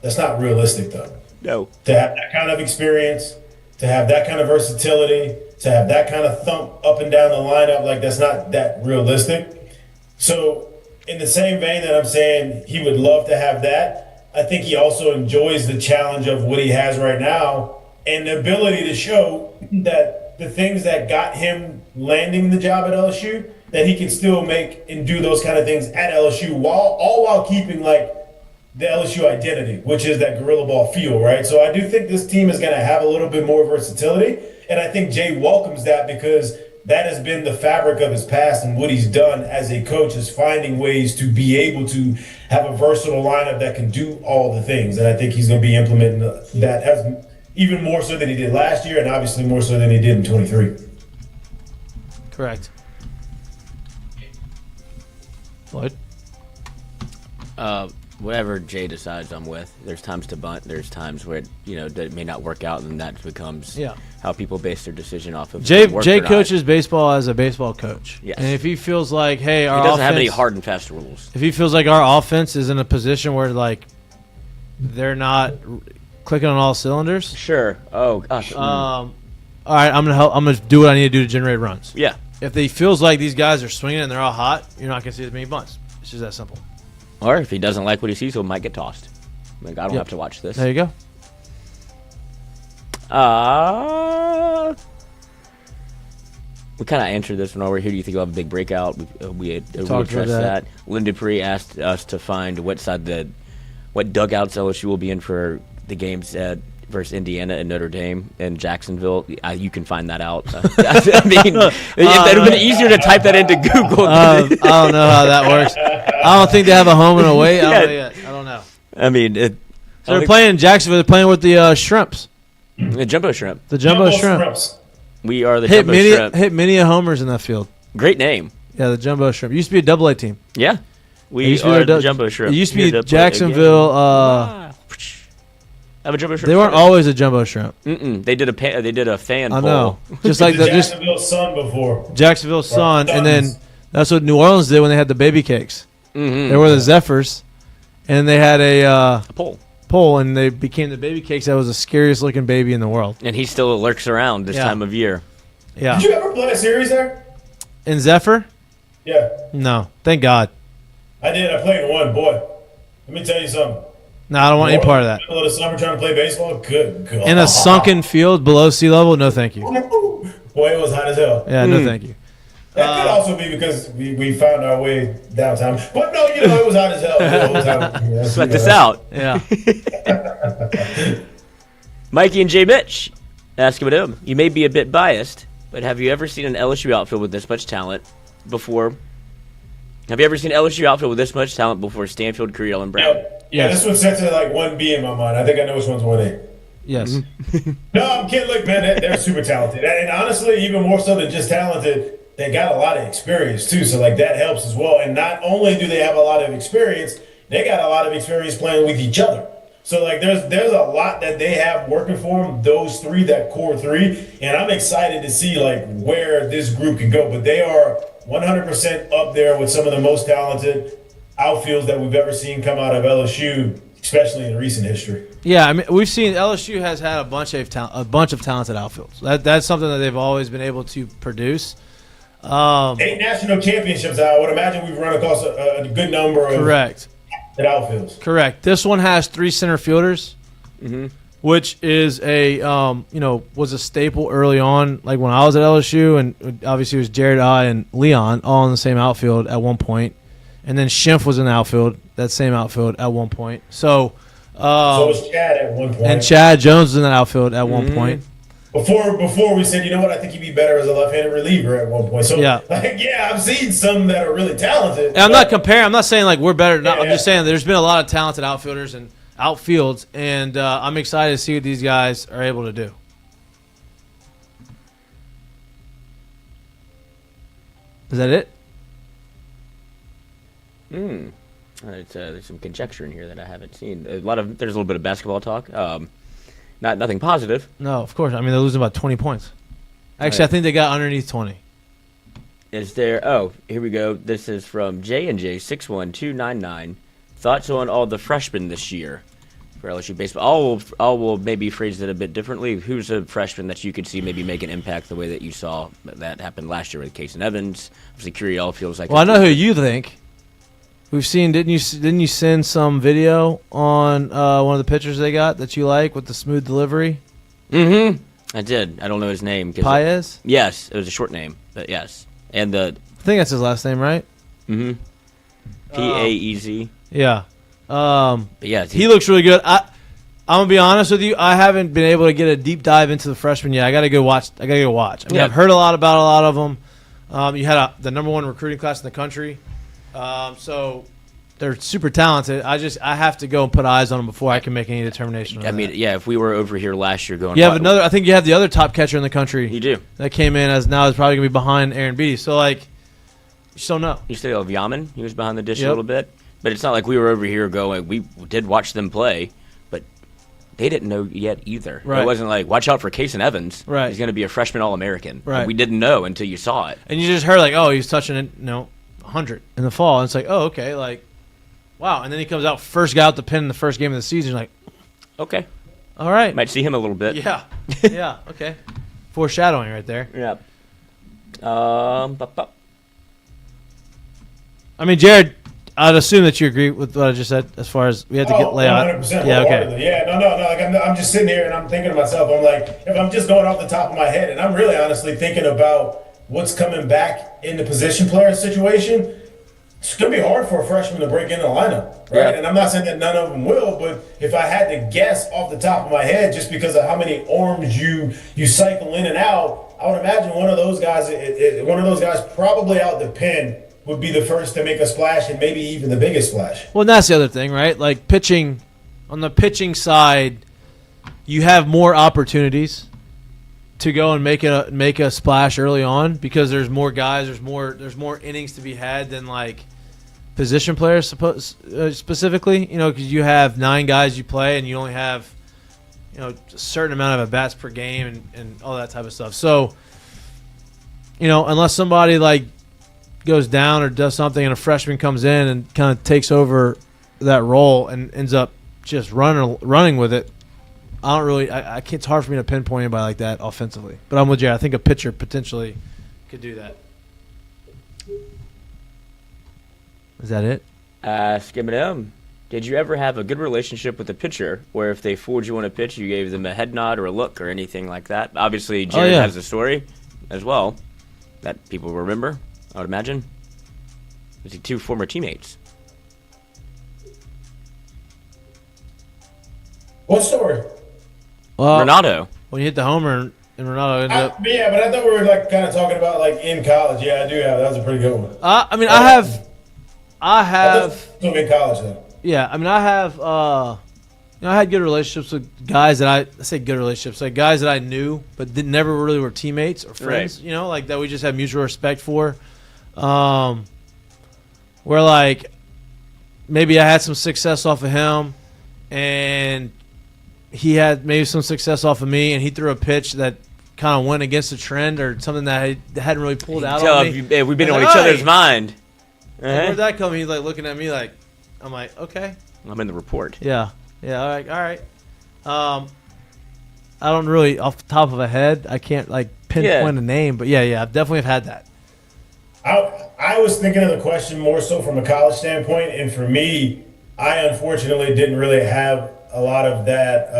That's not realistic, though. No. To have that kind of experience, to have that kind of versatility, to have that kind of thump up and down the lineup, that's not that realistic. So in the same vein that I'm saying he would love to have that, I think he also enjoys the challenge of what he has right now and the ability to show that the things that got him landing the job at LSU, that he can still make and do those kind of things at LSU while keeping the LSU identity, which is that gorilla ball feel, right? So I do think this team is going to have a little bit more versatility, and I think Jay welcomes that because that has been the fabric of his past, and what he's done as a coach is finding ways to be able to have a versatile lineup that can do all the things, and I think he's going to be implementing that as even more so than he did last year, and obviously more so than he did in 23. Correct. Floyd? Whatever Jay decides I'm with. There's times to bunt. There's times where that may not work out, and that becomes how people base their decision off of. Jay coaches baseball as a baseball coach. Yes. And if he feels like, hey, our he doesn't offense, have any hard and fast rules. If he feels like our offense is in a position where they're not clicking on all cylinders. Sure. Oh gosh. All right, I'm gonna do what I need to do to generate runs. Yeah. If he feels like these guys are swinging and they're all hot, you're not gonna see as many bunts. It's just that simple. Or if he doesn't like what he sees, he might get tossed. I don't have to watch this. There you go. We kind of answered this one already. Who do you think will have a big breakout? We addressed that. Lynn Dupree asked us to find what dugouts LSU will be in for the games versus Indiana and Notre Dame and Jacksonville. You can find that out. I mean, it would have been easier to type that into Google. I don't know how that works. I don't think they have a home and away. I don't know. I mean, so they're playing in Jacksonville. They're playing with the shrimps. The jumbo shrimp. The jumbo shrimp. We are the jumbo shrimp. Hit many homers in that field. Great name. Yeah, the jumbo shrimp. Used to be a double-A team. Yeah. We are the jumbo shrimp. It used to be Jacksonville. I'm a jumbo shrimp. They weren't always a jumbo shrimp. They did a fan poll. I know. Just like the Jacksonville Sun before. Jacksonville Sun, and then that's what New Orleans did when they had the baby cakes. Mm-hmm. They were the Zephyrs, and they had a poll, and they became the baby cakes. That was the scariest looking baby in the world. And he still lurks around this time of year. Yeah. Did you ever play a series there? In Zephyr? Yeah. No. Thank God. I did. I played one. Boy, let me tell you something. No, I don't want any part of that. Middle of the summer trying to play baseball? Good God. In a sunken field below sea level? No, thank you. Boy, it was hot as hell. Yeah, no, thank you. That could also be because we found our way downtown. But no, it was hot as hell. Sweat this out. Yeah. Mikey and Mitch. Ask him him. You may be a bit biased, but have you ever seen an LSU outfield with this much talent before? Have you ever seen LSU outfield with this much talent before Stanfield, Curiel, and Brown? Yeah, this one sets at like 1B in my mind. I think I know which one's 1A. Yes. No, I'm kidding. Look, man, they're super talented. And honestly, even more so than just talented, they got a lot of experience too. So like that helps as well. And not only do they have a lot of experience, they got a lot of experience playing with each other. So like there's a lot that they have working for them, those three, that core three. And I'm excited to see like where this group can go. But they are 100% up there with some of the most talented outfields that we've ever seen come out of LSU, especially in recent history. Yeah, I mean, we've seen LSU has had a bunch of talented outfields. That's something that they've always been able to produce. 8 national championships. I would imagine we've run across a good number of correct outfields. Correct. This one has 3 center fielders, which is was a staple early on. Like when I was at LSU, and obviously it was Jared, and Leon all in the same outfield at one point. And then Schimpf was in the outfield, that same outfield at one point. So was Chad at one point. And Chad Jones was in that outfield at one point. Before we said, you know what, I think he'd be better as a left-handed reliever at one point. So, I've seen some that are really talented. And I'm not comparing. I'm not saying like we're better. I'm just saying there's been a lot of talented outfielders and outfields, and I'm excited to see what these guys are able to do. Is that it? There's some conjecture in here that I haven't seen. There's a little bit of basketball talk. Nothing positive. No, of course. I mean, they're losing about 20 points. Actually, I think they got underneath 20. Is there? Oh, here we go. This is from J&J 61299. Thoughts on all the freshmen this year for LSU baseball? I will maybe phrase it a bit differently. Who's a freshman that you could see maybe make an impact the way that you saw that happened last year with Case and Evans? Obviously, Curiel feels like. Well, I know who you think. We've seen. Didn't you send some video on one of the pitchers they got that you like with the smooth delivery? Mm-hmm. I did. I don't know his name. Paez? Yes, it was a short name, but yes. And I think that's his last name, right? Mm-hmm. Paez. Yeah. But yeah, he looks really good. I'm gonna be honest with you. I haven't been able to get a deep dive into the freshman yet. I gotta go watch. I mean, I've heard a lot about a lot of them. You had the number 1 recruiting class in the country. So they're super talented. I have to go and put eyes on them before I can make any determination. I mean, if we were over here last year going, I think you have the other top catcher in the country. You do. That came in as now is probably gonna be behind Aaron Beatty. So like, you just don't know. You still have Yaman. He was behind the dish a little bit, but it's not like we were over here going. We did watch them play, but they didn't know yet either. Right. It wasn't like watch out for Case and Evans. Right. He's going to be a freshman All-American. Right. We didn't know until you saw it. And you just heard like, oh, he's touching it, 100 in the fall. And it's like, oh, okay, like, wow. And then he comes out first guy out the pen in the first game of the season. You're like, okay, all right, might see him a little bit. Yeah, yeah, okay. Foreshadowing right there. Yeah. I mean, Jared, I'd assume that you agree with what I just said as far as we had to get layout. 100%. Yeah, okay. Yeah, no. Like I'm just sitting here and I'm thinking to myself, I'm like, if I'm just going off the top of my head, and I'm really honestly thinking about what's coming back in the position player situation, it's going to be hard for a freshman to break into the lineup, right? Yeah. And I'm not saying that none of them will, but if I had to guess off the top of my head, just because of how many arms you cycle in and out, I would imagine one of those guys probably out the pen would be the first to make a splash and maybe even the biggest splash. Well, and that's the other thing, right? Like pitching, on the pitching side, you have more opportunities to go and make a splash early on because there's more guys, there's more innings to be had than like position players specifically. You know, because you have 9 guys you play and you only have a certain amount of at bats per game and all that type of stuff. So, unless somebody like goes down or does something and a freshman comes in and kind of takes over that role and ends up just running with it, I don't really. It's hard for me to pinpoint anybody like that offensively. But I'm with you. I think a pitcher potentially could do that. Is that it? Skip it. Did you ever have a good relationship with a pitcher where if they fooled you on a pitch, you gave them a head nod or a look or anything like that? Obviously, Jared has a story as well that people remember, I would imagine. Was he 2 former teammates? What story? Well, Renato. When you hit the homer and Renato ended up. Yeah, but I thought we were like kind of talking about like in college. Yeah, I do have. That was a pretty good one. I have. In college though. Yeah, I mean, I have. I had good relationships with guys that I say good relationships, like guys that I knew, but never really were teammates or friends. Right. Like that we just had mutual respect for. Where like maybe I had some success off of him, and he had maybe some success off of me, and he threw a pitch that kind of went against the trend or something that I hadn't really pulled out on me. We've been on each other's mind. Where'd that come? He's like looking at me like, I'm like, okay. I'm in the report. Yeah, all right. I don't really, off the top of a head, I can't like pinpoint a name, but yeah, I definitely have had that. I was thinking of the question more so from a college standpoint, and for me, I unfortunately didn't really have a lot of that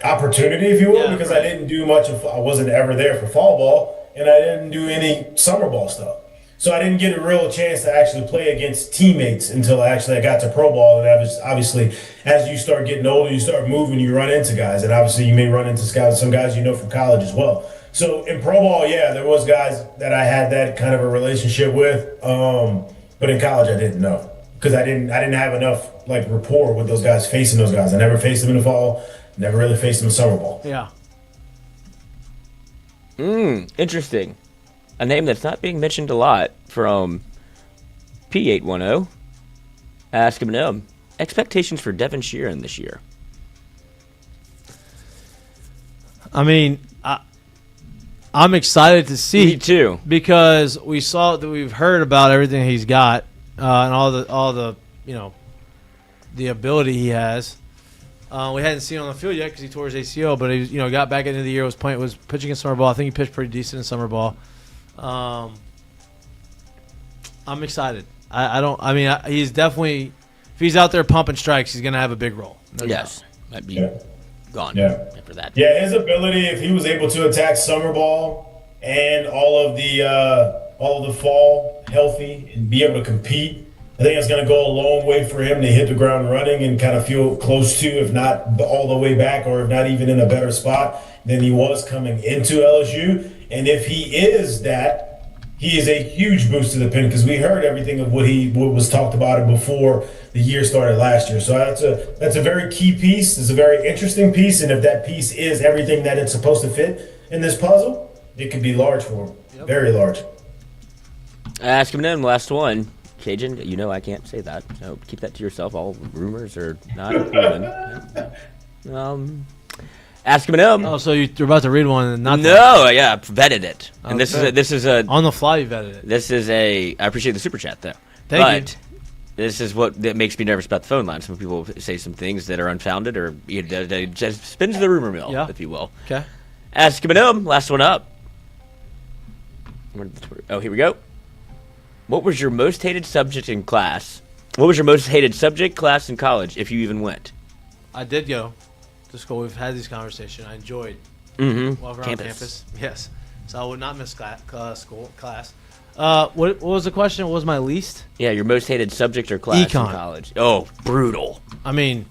opportunity, if you will, because I didn't do much I wasn't ever there for fall ball, and I didn't do any summer ball stuff. So I didn't get a real chance to actually play against teammates until I got to pro ball. And obviously, as you start getting older, you start moving, you run into guys. And obviously, you may run into some guys from college as well. So in pro ball, there was guys that I had that kind of a relationship with. But in college, I didn't know because I didn't have enough like rapport with those guys, facing those guys. I never faced them in the fall, never really faced them in summer ball. Yeah. Interesting. A name that's not being mentioned a lot from P810. Ask him expectations for Devin Sheeran this year. I mean, I'm excited to see. Me too. Because we've heard about everything he's got and all the the ability he has. We hadn't seen it on the field yet because he tore his ACL, but he got back into the year, was pitching in summer ball. I think he pitched pretty decent in summer ball. I'm excited. He's definitely, if he's out there pumping strikes, he's going to have a big role. No doubt. Might be gone after that. Yeah, his ability, if he was able to attack summer ball and all of the fall healthy and be able to compete, I think it's going to go a long way for him to hit the ground running and kind of feel close to, if not all the way back, or if not even in a better spot than he was coming into LSU. And if he is that, he is a huge boost to the pen because we heard everything of what was talked about before the year started last year. So that's a very key piece. It's a very interesting piece. And if that piece is everything that it's supposed to fit in this puzzle, it could be large for him. Yep. Very large. Ask him then, last one. Cajun, I can't say that. So keep that to yourself. All rumors are not proven. Ask him Oh, so you're about to read one and not? No, yeah, I vetted it. And okay. this is a on the fly. You vetted it. This is I appreciate the super chat though. Thank you. This is what that makes me nervous about the phone line. Some people say some things that are unfounded or just spins the rumor mill, if you will. Okay. Ask him last one up. Oh, here we go. What was your most hated subject in class? What was your most hated subject, class, in college, if you even went? I did go to school. We've had this conversation. I enjoyed walking around campus. Yes. so I would not miss class. What was the question? What was my least? Yeah, your most hated subject or class Econ. in college. Oh, brutal. I mean,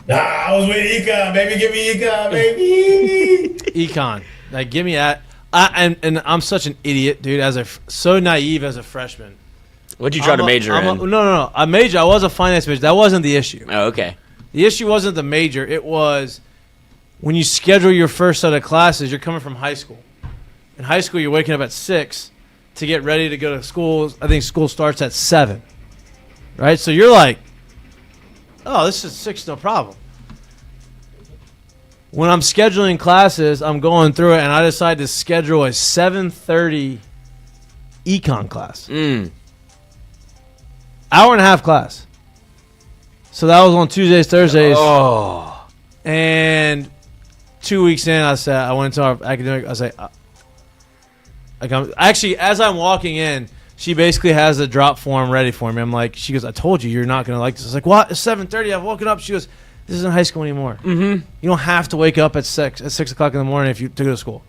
I was with econ, baby. Give me econ, baby. econ. Like, give me that. And I'm such an idiot, dude. So naive as a freshman. What'd you try to major in? No. I was a finance major. That wasn't the issue. Oh, okay. The issue wasn't the major. It was when you schedule your first set of classes, you're coming from high school. In high school, you're waking up at 6 to get ready to go to school. I think school starts at 7. Right? So you're like, oh, this is 6, no problem. When I'm scheduling classes, I'm going through it, and I decide to schedule a 7:30 econ class. Hour and a half class. So that was on Tuesdays, Thursdays. Oh. And 2 weeks in, I went to our academic. I say, actually, as I'm walking in, she basically has the drop form ready for me. I'm like, she goes, I told you you're not going to like this. I was like, what? It's 7:30. I've woken up. She goes, this isn't high school anymore. You don't have to wake up at 6 o'clock in the morning to go to school.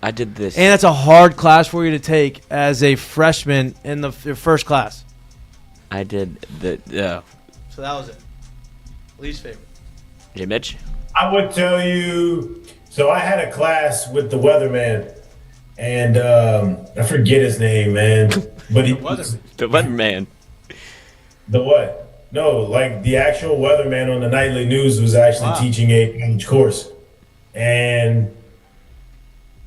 I did this. And it's a hard class for you to take as a freshman in your first class. I did the. So that was it. Least favorite. Hey, Mitch? I would tell you. So I had a class with the weatherman, and I forget his name, man. But he The weatherman. The what? No, like the actual weatherman on the nightly news was actually teaching a college course, and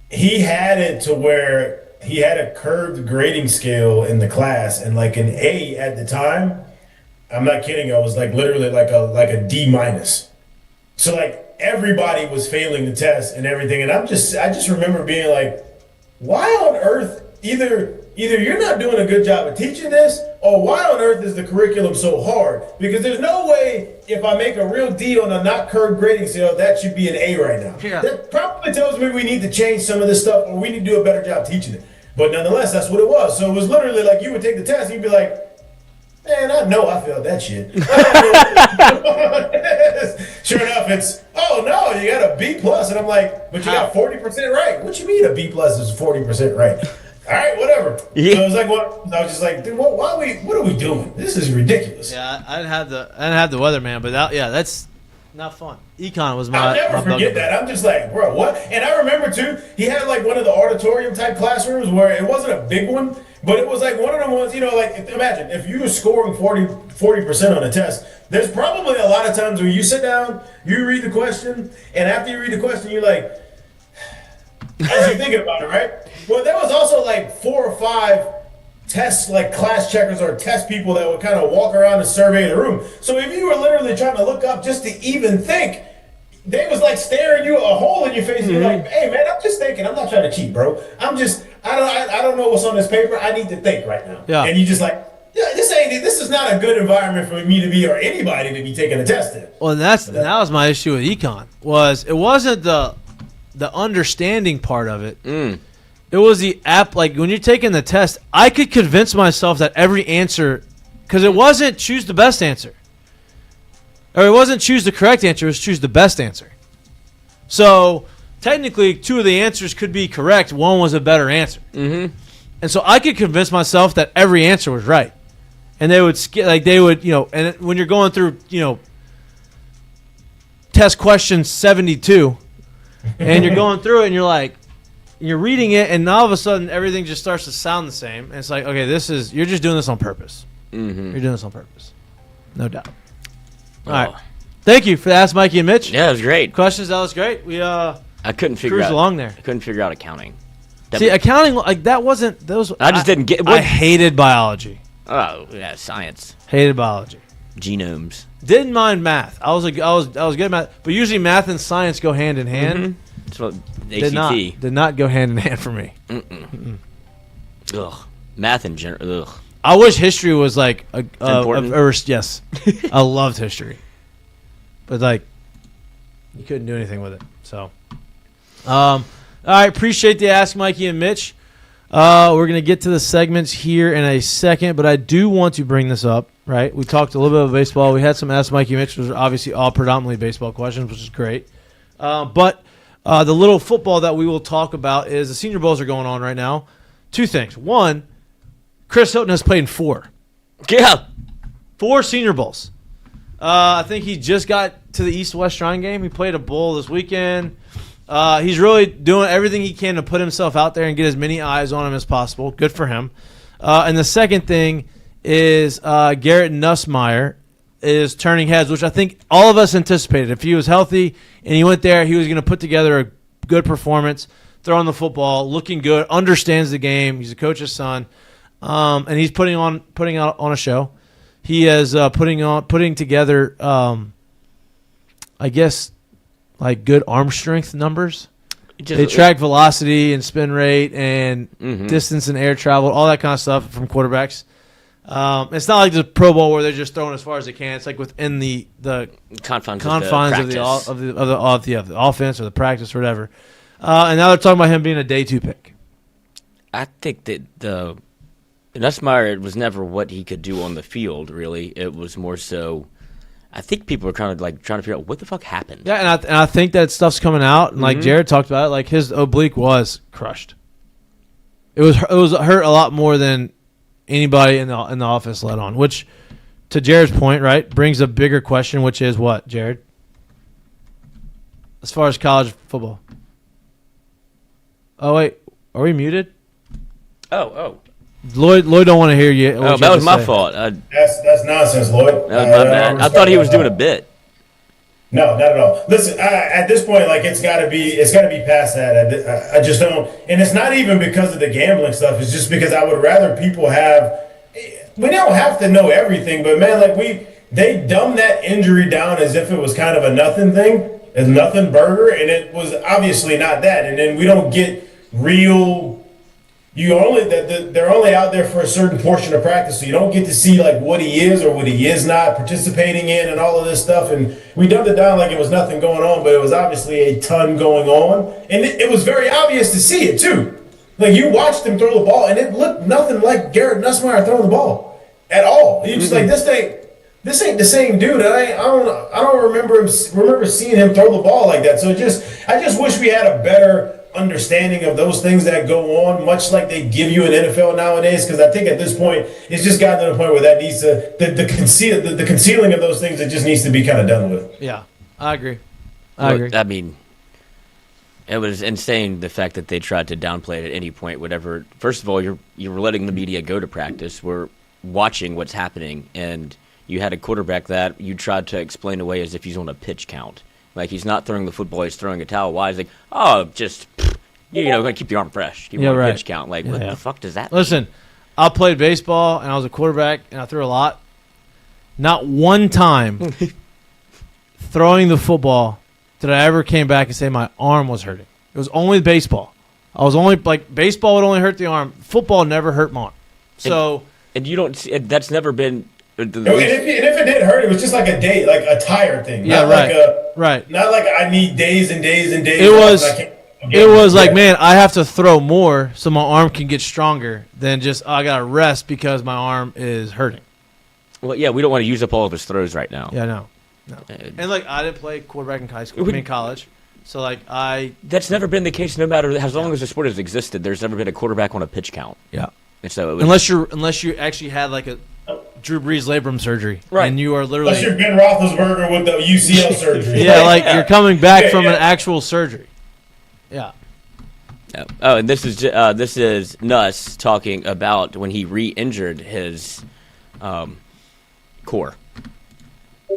he had it to where he had a curved grading scale in the class, and like an A at the time. I'm not kidding. I was like literally like a D minus. So like everybody was failing the test and everything, and I just remember being like, why on earth either you're not doing a good job of teaching this, or why on earth is the curriculum so hard? Because there's no way if I make a real D on a not curved grading scale, that should be an A right now. Yeah. That probably tells me we need to change some of this stuff, or we need to do a better job teaching it. But nonetheless, that's what it was. So it was literally like you would take the test and you'd be like, man, I know I failed that shit. Sure enough, it's, oh no, you got a B plus, and I'm like, but you got 40% right. What you mean a B plus is 40% right? All right, whatever. Yeah. So it was like, what? I was just like, dude, what are we doing? This is ridiculous. Yeah, I didn't have the weatherman, but that's not fun. Econ was my. I'll never forget that. I'm just like, bro, what? And I remember too, he had like one of the auditorium type classrooms where it wasn't a big one, but it was like one of the ones, like imagine if you were scoring 40% on a test, there's probably a lot of times where you sit down, you read the question, and after you read the question, you're like, as you're thinking about it, right? Well, there was also like 4 or 5 tests, like class checkers or test people that would kind of walk around and survey the room. So if you were literally trying to look up just to even think, they was like staring you a hole in your face, and you're like, hey man, I'm just thinking. I'm not trying to cheat, bro. I don't know what's on this paper. I need to think right now. Yeah. And you just like, yeah, this is not a good environment for me to be, or anybody to be taking a test in. Well, that was my issue with econ. It wasn't the understanding part of it. It was the app. Like when you're taking the test, I could convince myself that every answer, because it wasn't choose the best answer, or it wasn't choose the correct answer. It was choose the best answer. So technically, 2 of the answers could be correct. One was a better answer. And so I could convince myself that every answer was right, and they would and when you're going through test question 72, and you're going through it, and you're like. You're reading it, and all of a sudden, everything just starts to sound the same. And it's like, okay, you're just doing this on purpose. You're doing this on purpose. No doubt. All right. Thank you for the Ask Mikey and Mitch. Yeah, it was great. Questions, that was great. We I couldn't figure cruised out along there. I couldn't figure out accounting. Accounting, like that wasn't those. I just didn't get. I hated biology. Oh yeah, science. Hated biology. Genomes. Didn't mind math. I was good at math, but usually math and science go hand in hand. That's what ACT did not go hand in hand for me. Ugh, math in general. Ugh. I wish history was like important. Yes, I loved history, but like you couldn't do anything with it. So, all right, appreciate the Ask Mikey and Mitch. We're gonna get to the segments here in a second, but I do want to bring this up. Right, we talked a little bit about baseball. We had some Ask Mikey and Mitch, which was obviously all predominantly baseball questions, which is great. But The little football that we will talk about is the Senior Bowls are going on right now. Two things. One, Chris Hilton has played in 4. Yeah. 4 Senior Bowls. I think he just got to the East-West Shrine game. He played a bowl this weekend. He's really doing everything he can to put himself out there and get as many eyes on him as possible. Good for him. And the second thing is Garrett Nussmeier is turning heads, which I think all of us anticipated. If he was healthy and he went there, he was going to put together a good performance, throwing the football, looking good, understands the game. He's a coach's son, and he's putting out on a show. He is putting together, I guess, like good arm strength numbers. They track velocity and spin rate and distance and air travel, all that kind of stuff from quarterbacks. It's not like the Pro Bowl where they're just throwing as far as they can. It's like within the confines of the offense or the practice or whatever. And now they're talking about him being a day 2 pick. I think that Nussmeier was never what he could do on the field, really. It was more so, I think people are kind of like trying to figure out what the fuck happened. Yeah, and I think that stuff's coming out. And like Jared talked about it, like his oblique was crushed. It was hurt a lot more than anybody in the office let on, which, to Jared's point, right, brings a bigger question, which is what, Jared? As far as college football. Oh, wait. Are we muted? Oh. Lloyd don't want to hear you. Oh, that was my fault. That's nonsense, Lloyd. That was my bad. I thought he was doing a bit. No, not at all. Listen, at this point, like it's got to be past that. I just don't, and it's not even because of the gambling stuff. It's just because I would rather people have. We don't have to know everything, but man, like they dumbed that injury down as if it was kind of a nothing thing, a nothing burger, and it was obviously not that. And then we don't get real. They're only out there for a certain portion of practice, so you don't get to see like what he is or what he is not participating in and all of this stuff. And we dumbed it down like it was nothing going on, but it was obviously a ton going on, and it was very obvious to see it too. Like you watched him throw the ball, and it looked nothing like Garrett Nussmeier throwing the ball at all. You're just like this ain't the same dude. I don't remember seeing him throw the ball like that. So I just wish we had a better understanding of those things that go on, much like they give you in NFL nowadays, because I think at this point it's just gotten to the point where that needs to the concealing of those things, it just needs to be kind of done with. Yeah, I agree. I mean, it was insane the fact that they tried to downplay it at any point. Whatever. First of all, you're letting the media go to practice. We're watching what's happening, and you had a quarterback that you tried to explain away as if he's on a pitch count. Like, he's not throwing the football, he's throwing a towel. Why? He's like, keep the arm fresh. Keep the pitch count. Like, what the fuck does that mean? Listen, I played baseball, and I was a quarterback, and I threw a lot. Not one time throwing the football did I ever came back and say my arm was hurting. It was only baseball. Baseball would only hurt the arm. Football never hurt my arm. So... And you don't see, that's never been... And if it did hurt, it was just like a day, like a tired thing. Yeah, right. Not like I need days and days and days. It was like, man, I have to throw more so my arm can get stronger than just I got to rest because my arm is hurting. Well, yeah, we don't want to use up all of his throws right now. Yeah, no. And like I didn't play quarterback in college, so like that's never been the case. No matter as long as the sport has existed, there's never been a quarterback on a pitch count. Yeah. And so unless you actually had like a Drew Brees labrum surgery, right? And you are literally unless you're Ben Roethlisberger with the UCL surgery. Yeah, like you're coming back from an actual surgery. Yeah. Oh, and this is Nuss talking about when he re-injured his core.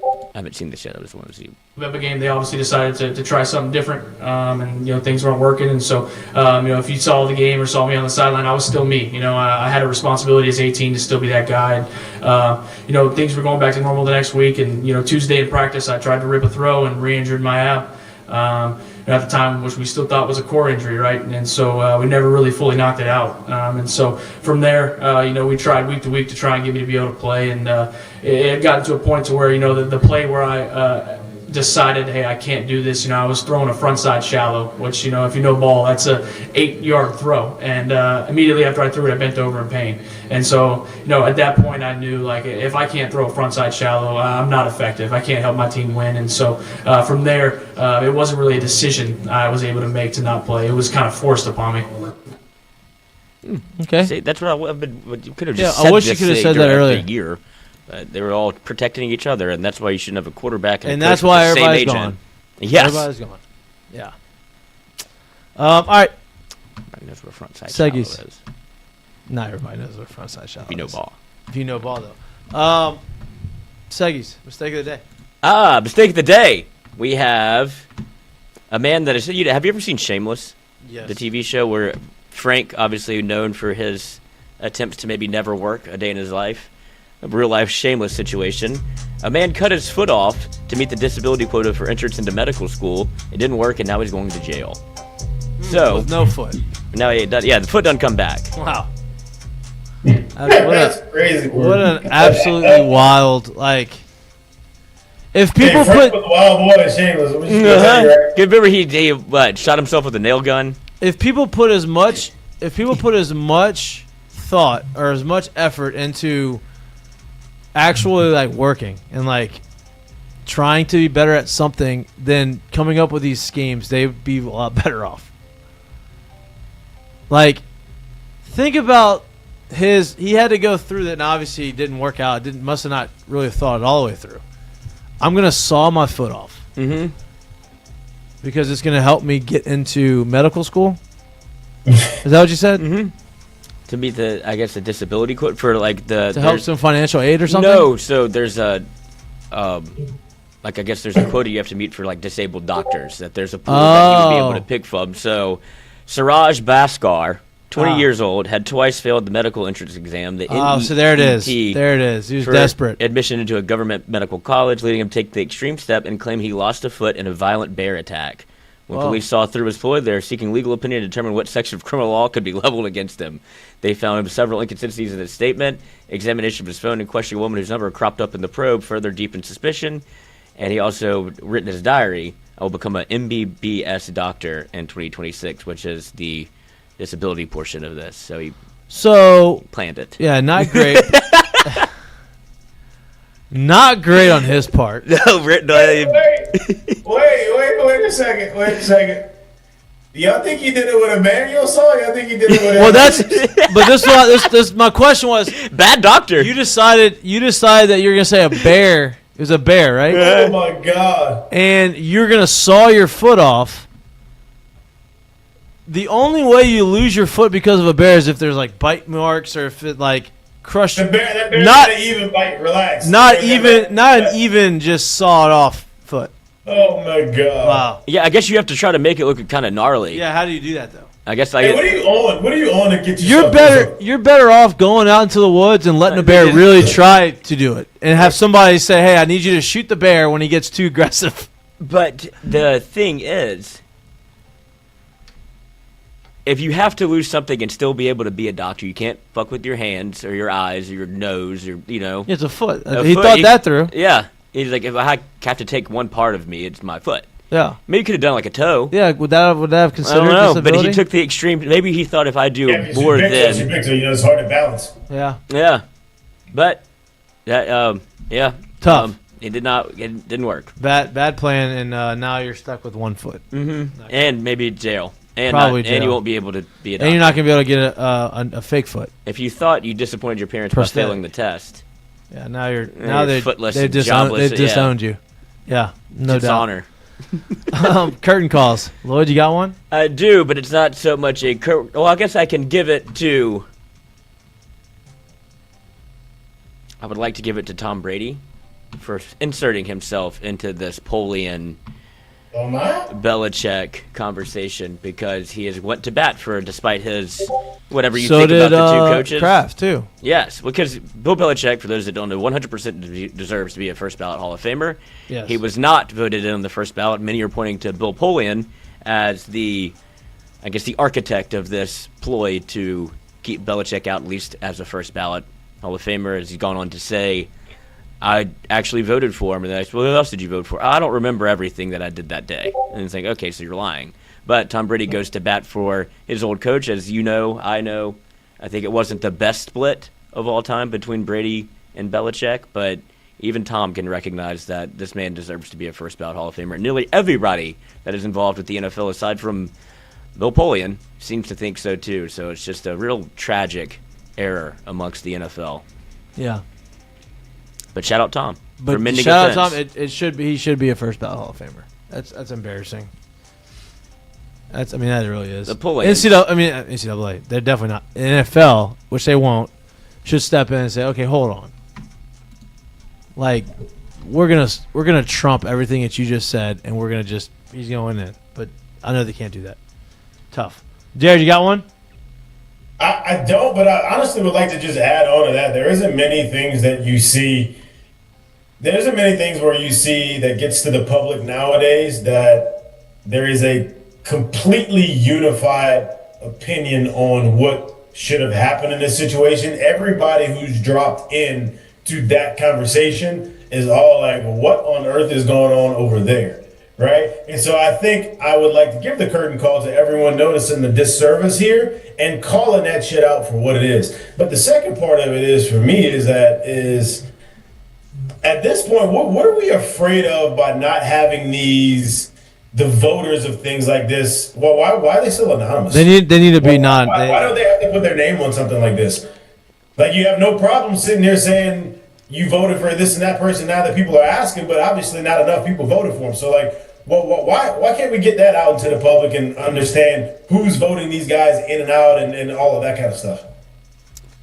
I haven't seen this yet. I just want to see. The game, they obviously decided to try something different, and things weren't working. And so, if you saw the game or saw me on the sideline, I was still me. I had a responsibility as 18 to still be that guy. And, things were going back to normal the next week. And Tuesday in practice, I tried to rip a throw and re-injured my ab. At the time, which we still thought was a core injury, right? And so we never really fully knocked it out. And so from there, we tried week to week to try and get me to be able to play. And it got to a point to where, the play where I decided, hey, I can't do this. I was throwing a frontside shallow, which, if you know ball, that's a 8-yard throw. And immediately after I threw it, I bent over in pain. And so, at that point, I knew, like, if I can't throw a frontside shallow, I'm not effective. I can't help my team win. And so from there, it wasn't really a decision I was able to make to not play. It was kind of forced upon me. Okay. See, that's what you could have just said. I wish you could have said that earlier. The year. They were all protecting each other, and that's why you shouldn't have a quarterback and that's why everybody's agent. gone. Yes. Everybody's gone. Yeah. All right. Everybody knows what a frontside Seggies. shallow is. Not everybody knows what a frontside shallow is. If you know ball. If you know ball, though. Seggies, mistake of the day. Mistake of the day. We have a man that is. Have you ever seen Shameless? Yes. The TV show where Frank, obviously known for his attempts to maybe never work a day in his life. A real-life Shameless situation. A man cut his foot off to meet the disability quota for entrance into medical school. It didn't work, and now he's going to jail. So with no foot. Now the foot doesn't come back. Wow. That's crazy. What an absolutely wild, like. If people Frank put was the wild boy in Shameless. Let me just tell you, right? Remember he shot himself with a nail gun? if people put as much thought or as much effort into actually like working and like trying to be better at something than coming up with these schemes, they'd be a lot better off. Like, think about he had to go through that, and obviously he didn't work out. Must have not really thought it all the way through. I'm gonna saw my foot off because it's gonna help me get into medical school. Is that what you said? Mm-hmm. To meet the disability quote for like to help some financial aid or something. No, so there's a there's a quota you have to meet for like disabled doctors, that there's a pool that you would be able to pick from. So Siraj Bhaskar, 20 years old, had twice failed the medical entrance exam. So there it is. There it is. He was desperate. Admission into a government medical college, leading him to take the extreme step and claim he lost a foot in a violent bear attack. When police saw through his ploy, they're seeking legal opinion to determine what section of criminal law could be leveled against him. They found several inconsistencies in his statement. Examination of his phone and questioning a woman whose number cropped up in the probe further deepened suspicion. And he also written in his diary, I will become an MBBS doctor in 2026, which is the disability portion of this. So he planned it. Yeah, not great. Not great on his part. No, wait a second. Do y'all think he did it with a manual saw? Y'all think he did it with this my question was, bad doctor. You decided that you're gonna say a bear. It was a bear, right? Oh my god. And you're gonna saw your foot off. The only way you lose your foot because of a bear is if there's like bite marks or if it like crushed. The bear not an even bite. Relax. Not an even just sawed off foot. Oh my god. Wow. Yeah, I guess you have to try to make it look kind of gnarly. Yeah, how do you do that though? I guess what are you on? What are you on to get You're better off going out into the woods and letting a bear really try to do it, and have somebody say, "Hey, I need you to shoot the bear when he gets too aggressive." But the thing is, if you have to lose something and still be able to be a doctor, you can't fuck with your hands or your eyes or your nose or It's a foot. He thought that through. Yeah, he's like, if I have to take one part of me, it's my foot. Yeah. Maybe he could have done like a toe. Yeah, would that have considered I don't know, disability? but he took the extreme. Maybe he thought if I do more than. It's hard to balance. Yeah. Yeah, but that tough. It didn't work. Bad plan, and now you're stuck with one foot. Mm-hmm. And maybe jail. And Probably and you won't be able to be a doctor. And you're not gonna be able to get a fake foot. If you thought you disappointed your parents by failing the test. Yeah, now you're footless, they've disowned you. Yeah, no doubt. Honor. Curtain calls. Lloyd, you got one? I do, but it's not so much a curtain. Well, I guess I can give it to. I would like to give it to Tom Brady for inserting himself into this Polian Belichick conversation, because he has went to bat for, despite his whatever you think about the two coaches. Kraft too. Yes, because Bill Belichick, for those that don't know, 100% deserves to be a first ballot Hall of Famer. Yes. He was not voted in on the first ballot. Many are pointing to Bill Polian as the architect of this ploy to keep Belichick out, at least as a first ballot Hall of Famer, as he's gone on to say I actually voted for him. And then I said, well, who else did you vote for? I don't remember everything that I did that day. And it's like, okay, so you're lying. But Tom Brady goes to bat for his old coach, as you know, I know. I think it wasn't the best split of all time between Brady and Belichick, but even Tom can recognize that this man deserves to be a first ballot Hall of Famer. Nearly everybody that is involved with the NFL, aside from Bill Polian, seems to think so too. So it's just a real tragic error amongst the NFL. Yeah. But shout out Tom for mending shout a out fence. Tom. He should be a first ballot Hall of Famer. That's embarrassing. That really is. The Polians. NCAA, they're definitely not. NFL, which they won't, should step in and say, okay, hold on. Like, we're gonna trump everything that you just said, and he's going in. But I know they can't do that. Tough. Jared, you got one? I don't, but I honestly would like to just add on to that. There isn't many things that you see. There isn't many things where you see that gets to the public nowadays that there is a completely unified opinion on what should have happened in this situation. Everybody who's dropped in to that conversation is all like, what on earth is going on over there? Right? And so I think I would like to give the curtain call to everyone noticing the disservice here and calling that shit out for what it is. But the second part of it is, for me, is at this point, what are we afraid of by not having the voters of things like this? Well, why are they still anonymous? They need to be not. Why don't they have to put their name on something like this? Like, you have no problem sitting here saying you voted for this and that person now that people are asking, but obviously not enough people voted for them. So, like, why can't we get that out into the public and understand who's voting these guys in and out and all of that kind of stuff?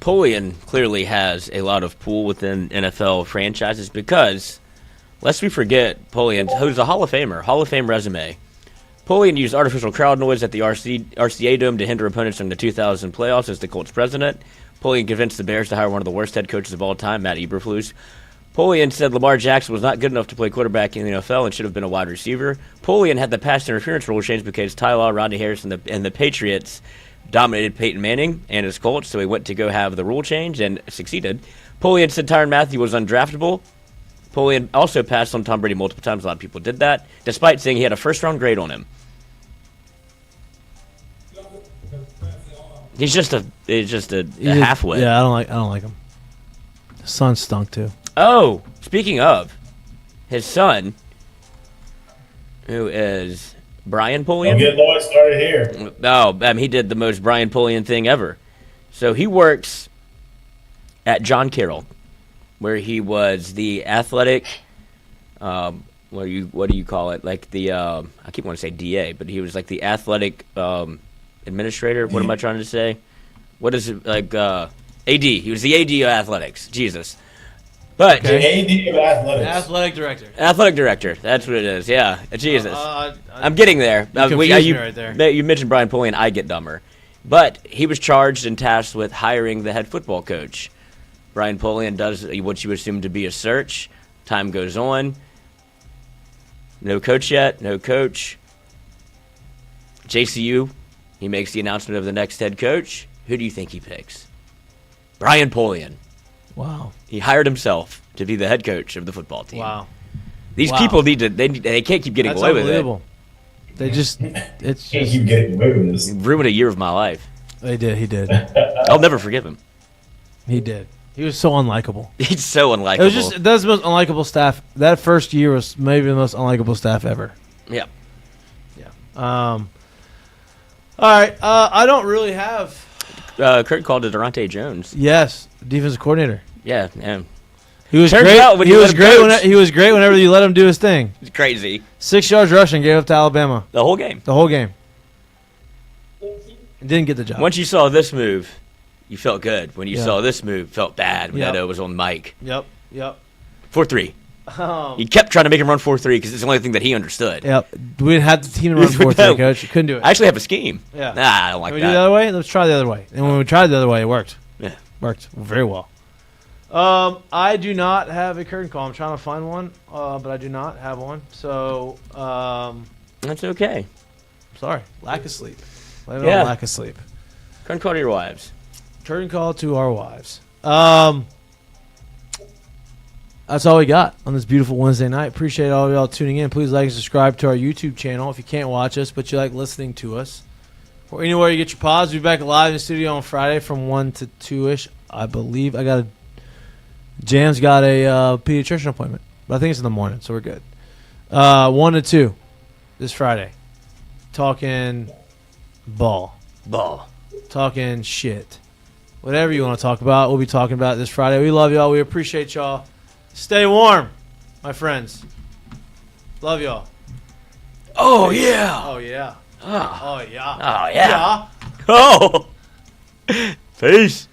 Polian clearly has a lot of pull within NFL franchises because, lest we forget, Polian, who's a Hall of Famer, Hall of Fame resume. Polian used artificial crowd noise at the RCA Dome to hinder opponents in the 2000 playoffs as the Colts president. Polian convinced the Bears to hire one of the worst head coaches of all time, Matt Eberflus. Polian said Lamar Jackson was not good enough to play quarterback in the NFL and should have been a wide receiver. Polian had the pass interference rule changed because Ty Law, Rodney Harris, and the Patriots dominated Peyton Manning and his Colts, so he went to go have the rule change and succeeded. Polian said Tyrann Mathieu was undraftable. Polian also passed on Tom Brady multiple times. A lot of people did that, despite saying he had a first-round grade on him. He's just a halfway. Yeah, I don't like him. His son stunk too. Oh, speaking of, his son, who is Brian Polian. Don't get Lloyd started here. No, he did the most Brian Polian thing ever. So he works at John Carroll, where he was the athletic. What do you call it? Like the I keep wanting to say DA, but he was like the athletic administrator. What am I trying to say? What is it like? AD. He was the AD of athletics. Jesus. But AD of athletics. Athletic director. Athletic director. That's what it is. Yeah. Jesus. I'm getting there. You right there. You mentioned Brian Polian. I get dumber. But he was charged and tasked with hiring the head football coach. Brian Polian does what you assume to be a search. Time goes on. No coach yet. No coach. JCU. He makes the announcement of the next head coach. Who do you think he picks? Brian Polian. Wow. He hired himself to be the head coach of the football team. Wow. These people they can't keep getting away with it. They just Can't keep getting away with this. Ruined a year of my life. He did. I'll never forgive him. He did. He was so unlikable. He's so unlikable. It was just that's the most unlikable staff. That first year was maybe the most unlikable staff ever. Yeah. All right. I don't really have. Kurt called it Durante Jones. Yes, defensive coordinator. Yeah. He was Turns great. out when He you was let him great. coach- He was great whenever you let him do his thing. It's crazy. 6 yards rushing, gave up to Alabama The whole game. the whole game. Didn't get the job. Once you saw this move, you felt good. When you saw this move, felt bad when Yep. that was on Mike. Yep. 4-3. He kept trying to make him run 4-3 because it's the only thing that he understood. Yep. We didn't have the team to run 4-3, No. coach. You couldn't do it. I actually have a scheme. Yeah. Nah, I don't like Can we do that. the other way? Let's try the other way. And when we tried the other way, it worked. Yeah. Worked very well. I do not have a curtain call. I'm trying to find one, but I do not have one. So, That's okay. sorry. Lack of sleep. Blame it Yeah. on lack of sleep. Current call to your wives. Curtain call to our wives. that's all we got on this beautiful Wednesday night. Appreciate all of y'all tuning in. Please like and subscribe to our YouTube channel if you can't watch us, but you like listening to us. Or anywhere you get your pods. We'll be back live in the studio on Friday from 1 to 2-ish, I believe. Jam's got a pediatrician appointment, but I think it's in the morning, so we're good. 1 to 2 this Friday. Talking ball. Talking shit. Whatever you want to talk about, we'll be talking about it this Friday. We love y'all. We appreciate y'all. Stay warm, my friends. Love y'all. Oh, yeah. Oh, yeah. Oh, Oh, yeah. oh yeah. Oh. Peace.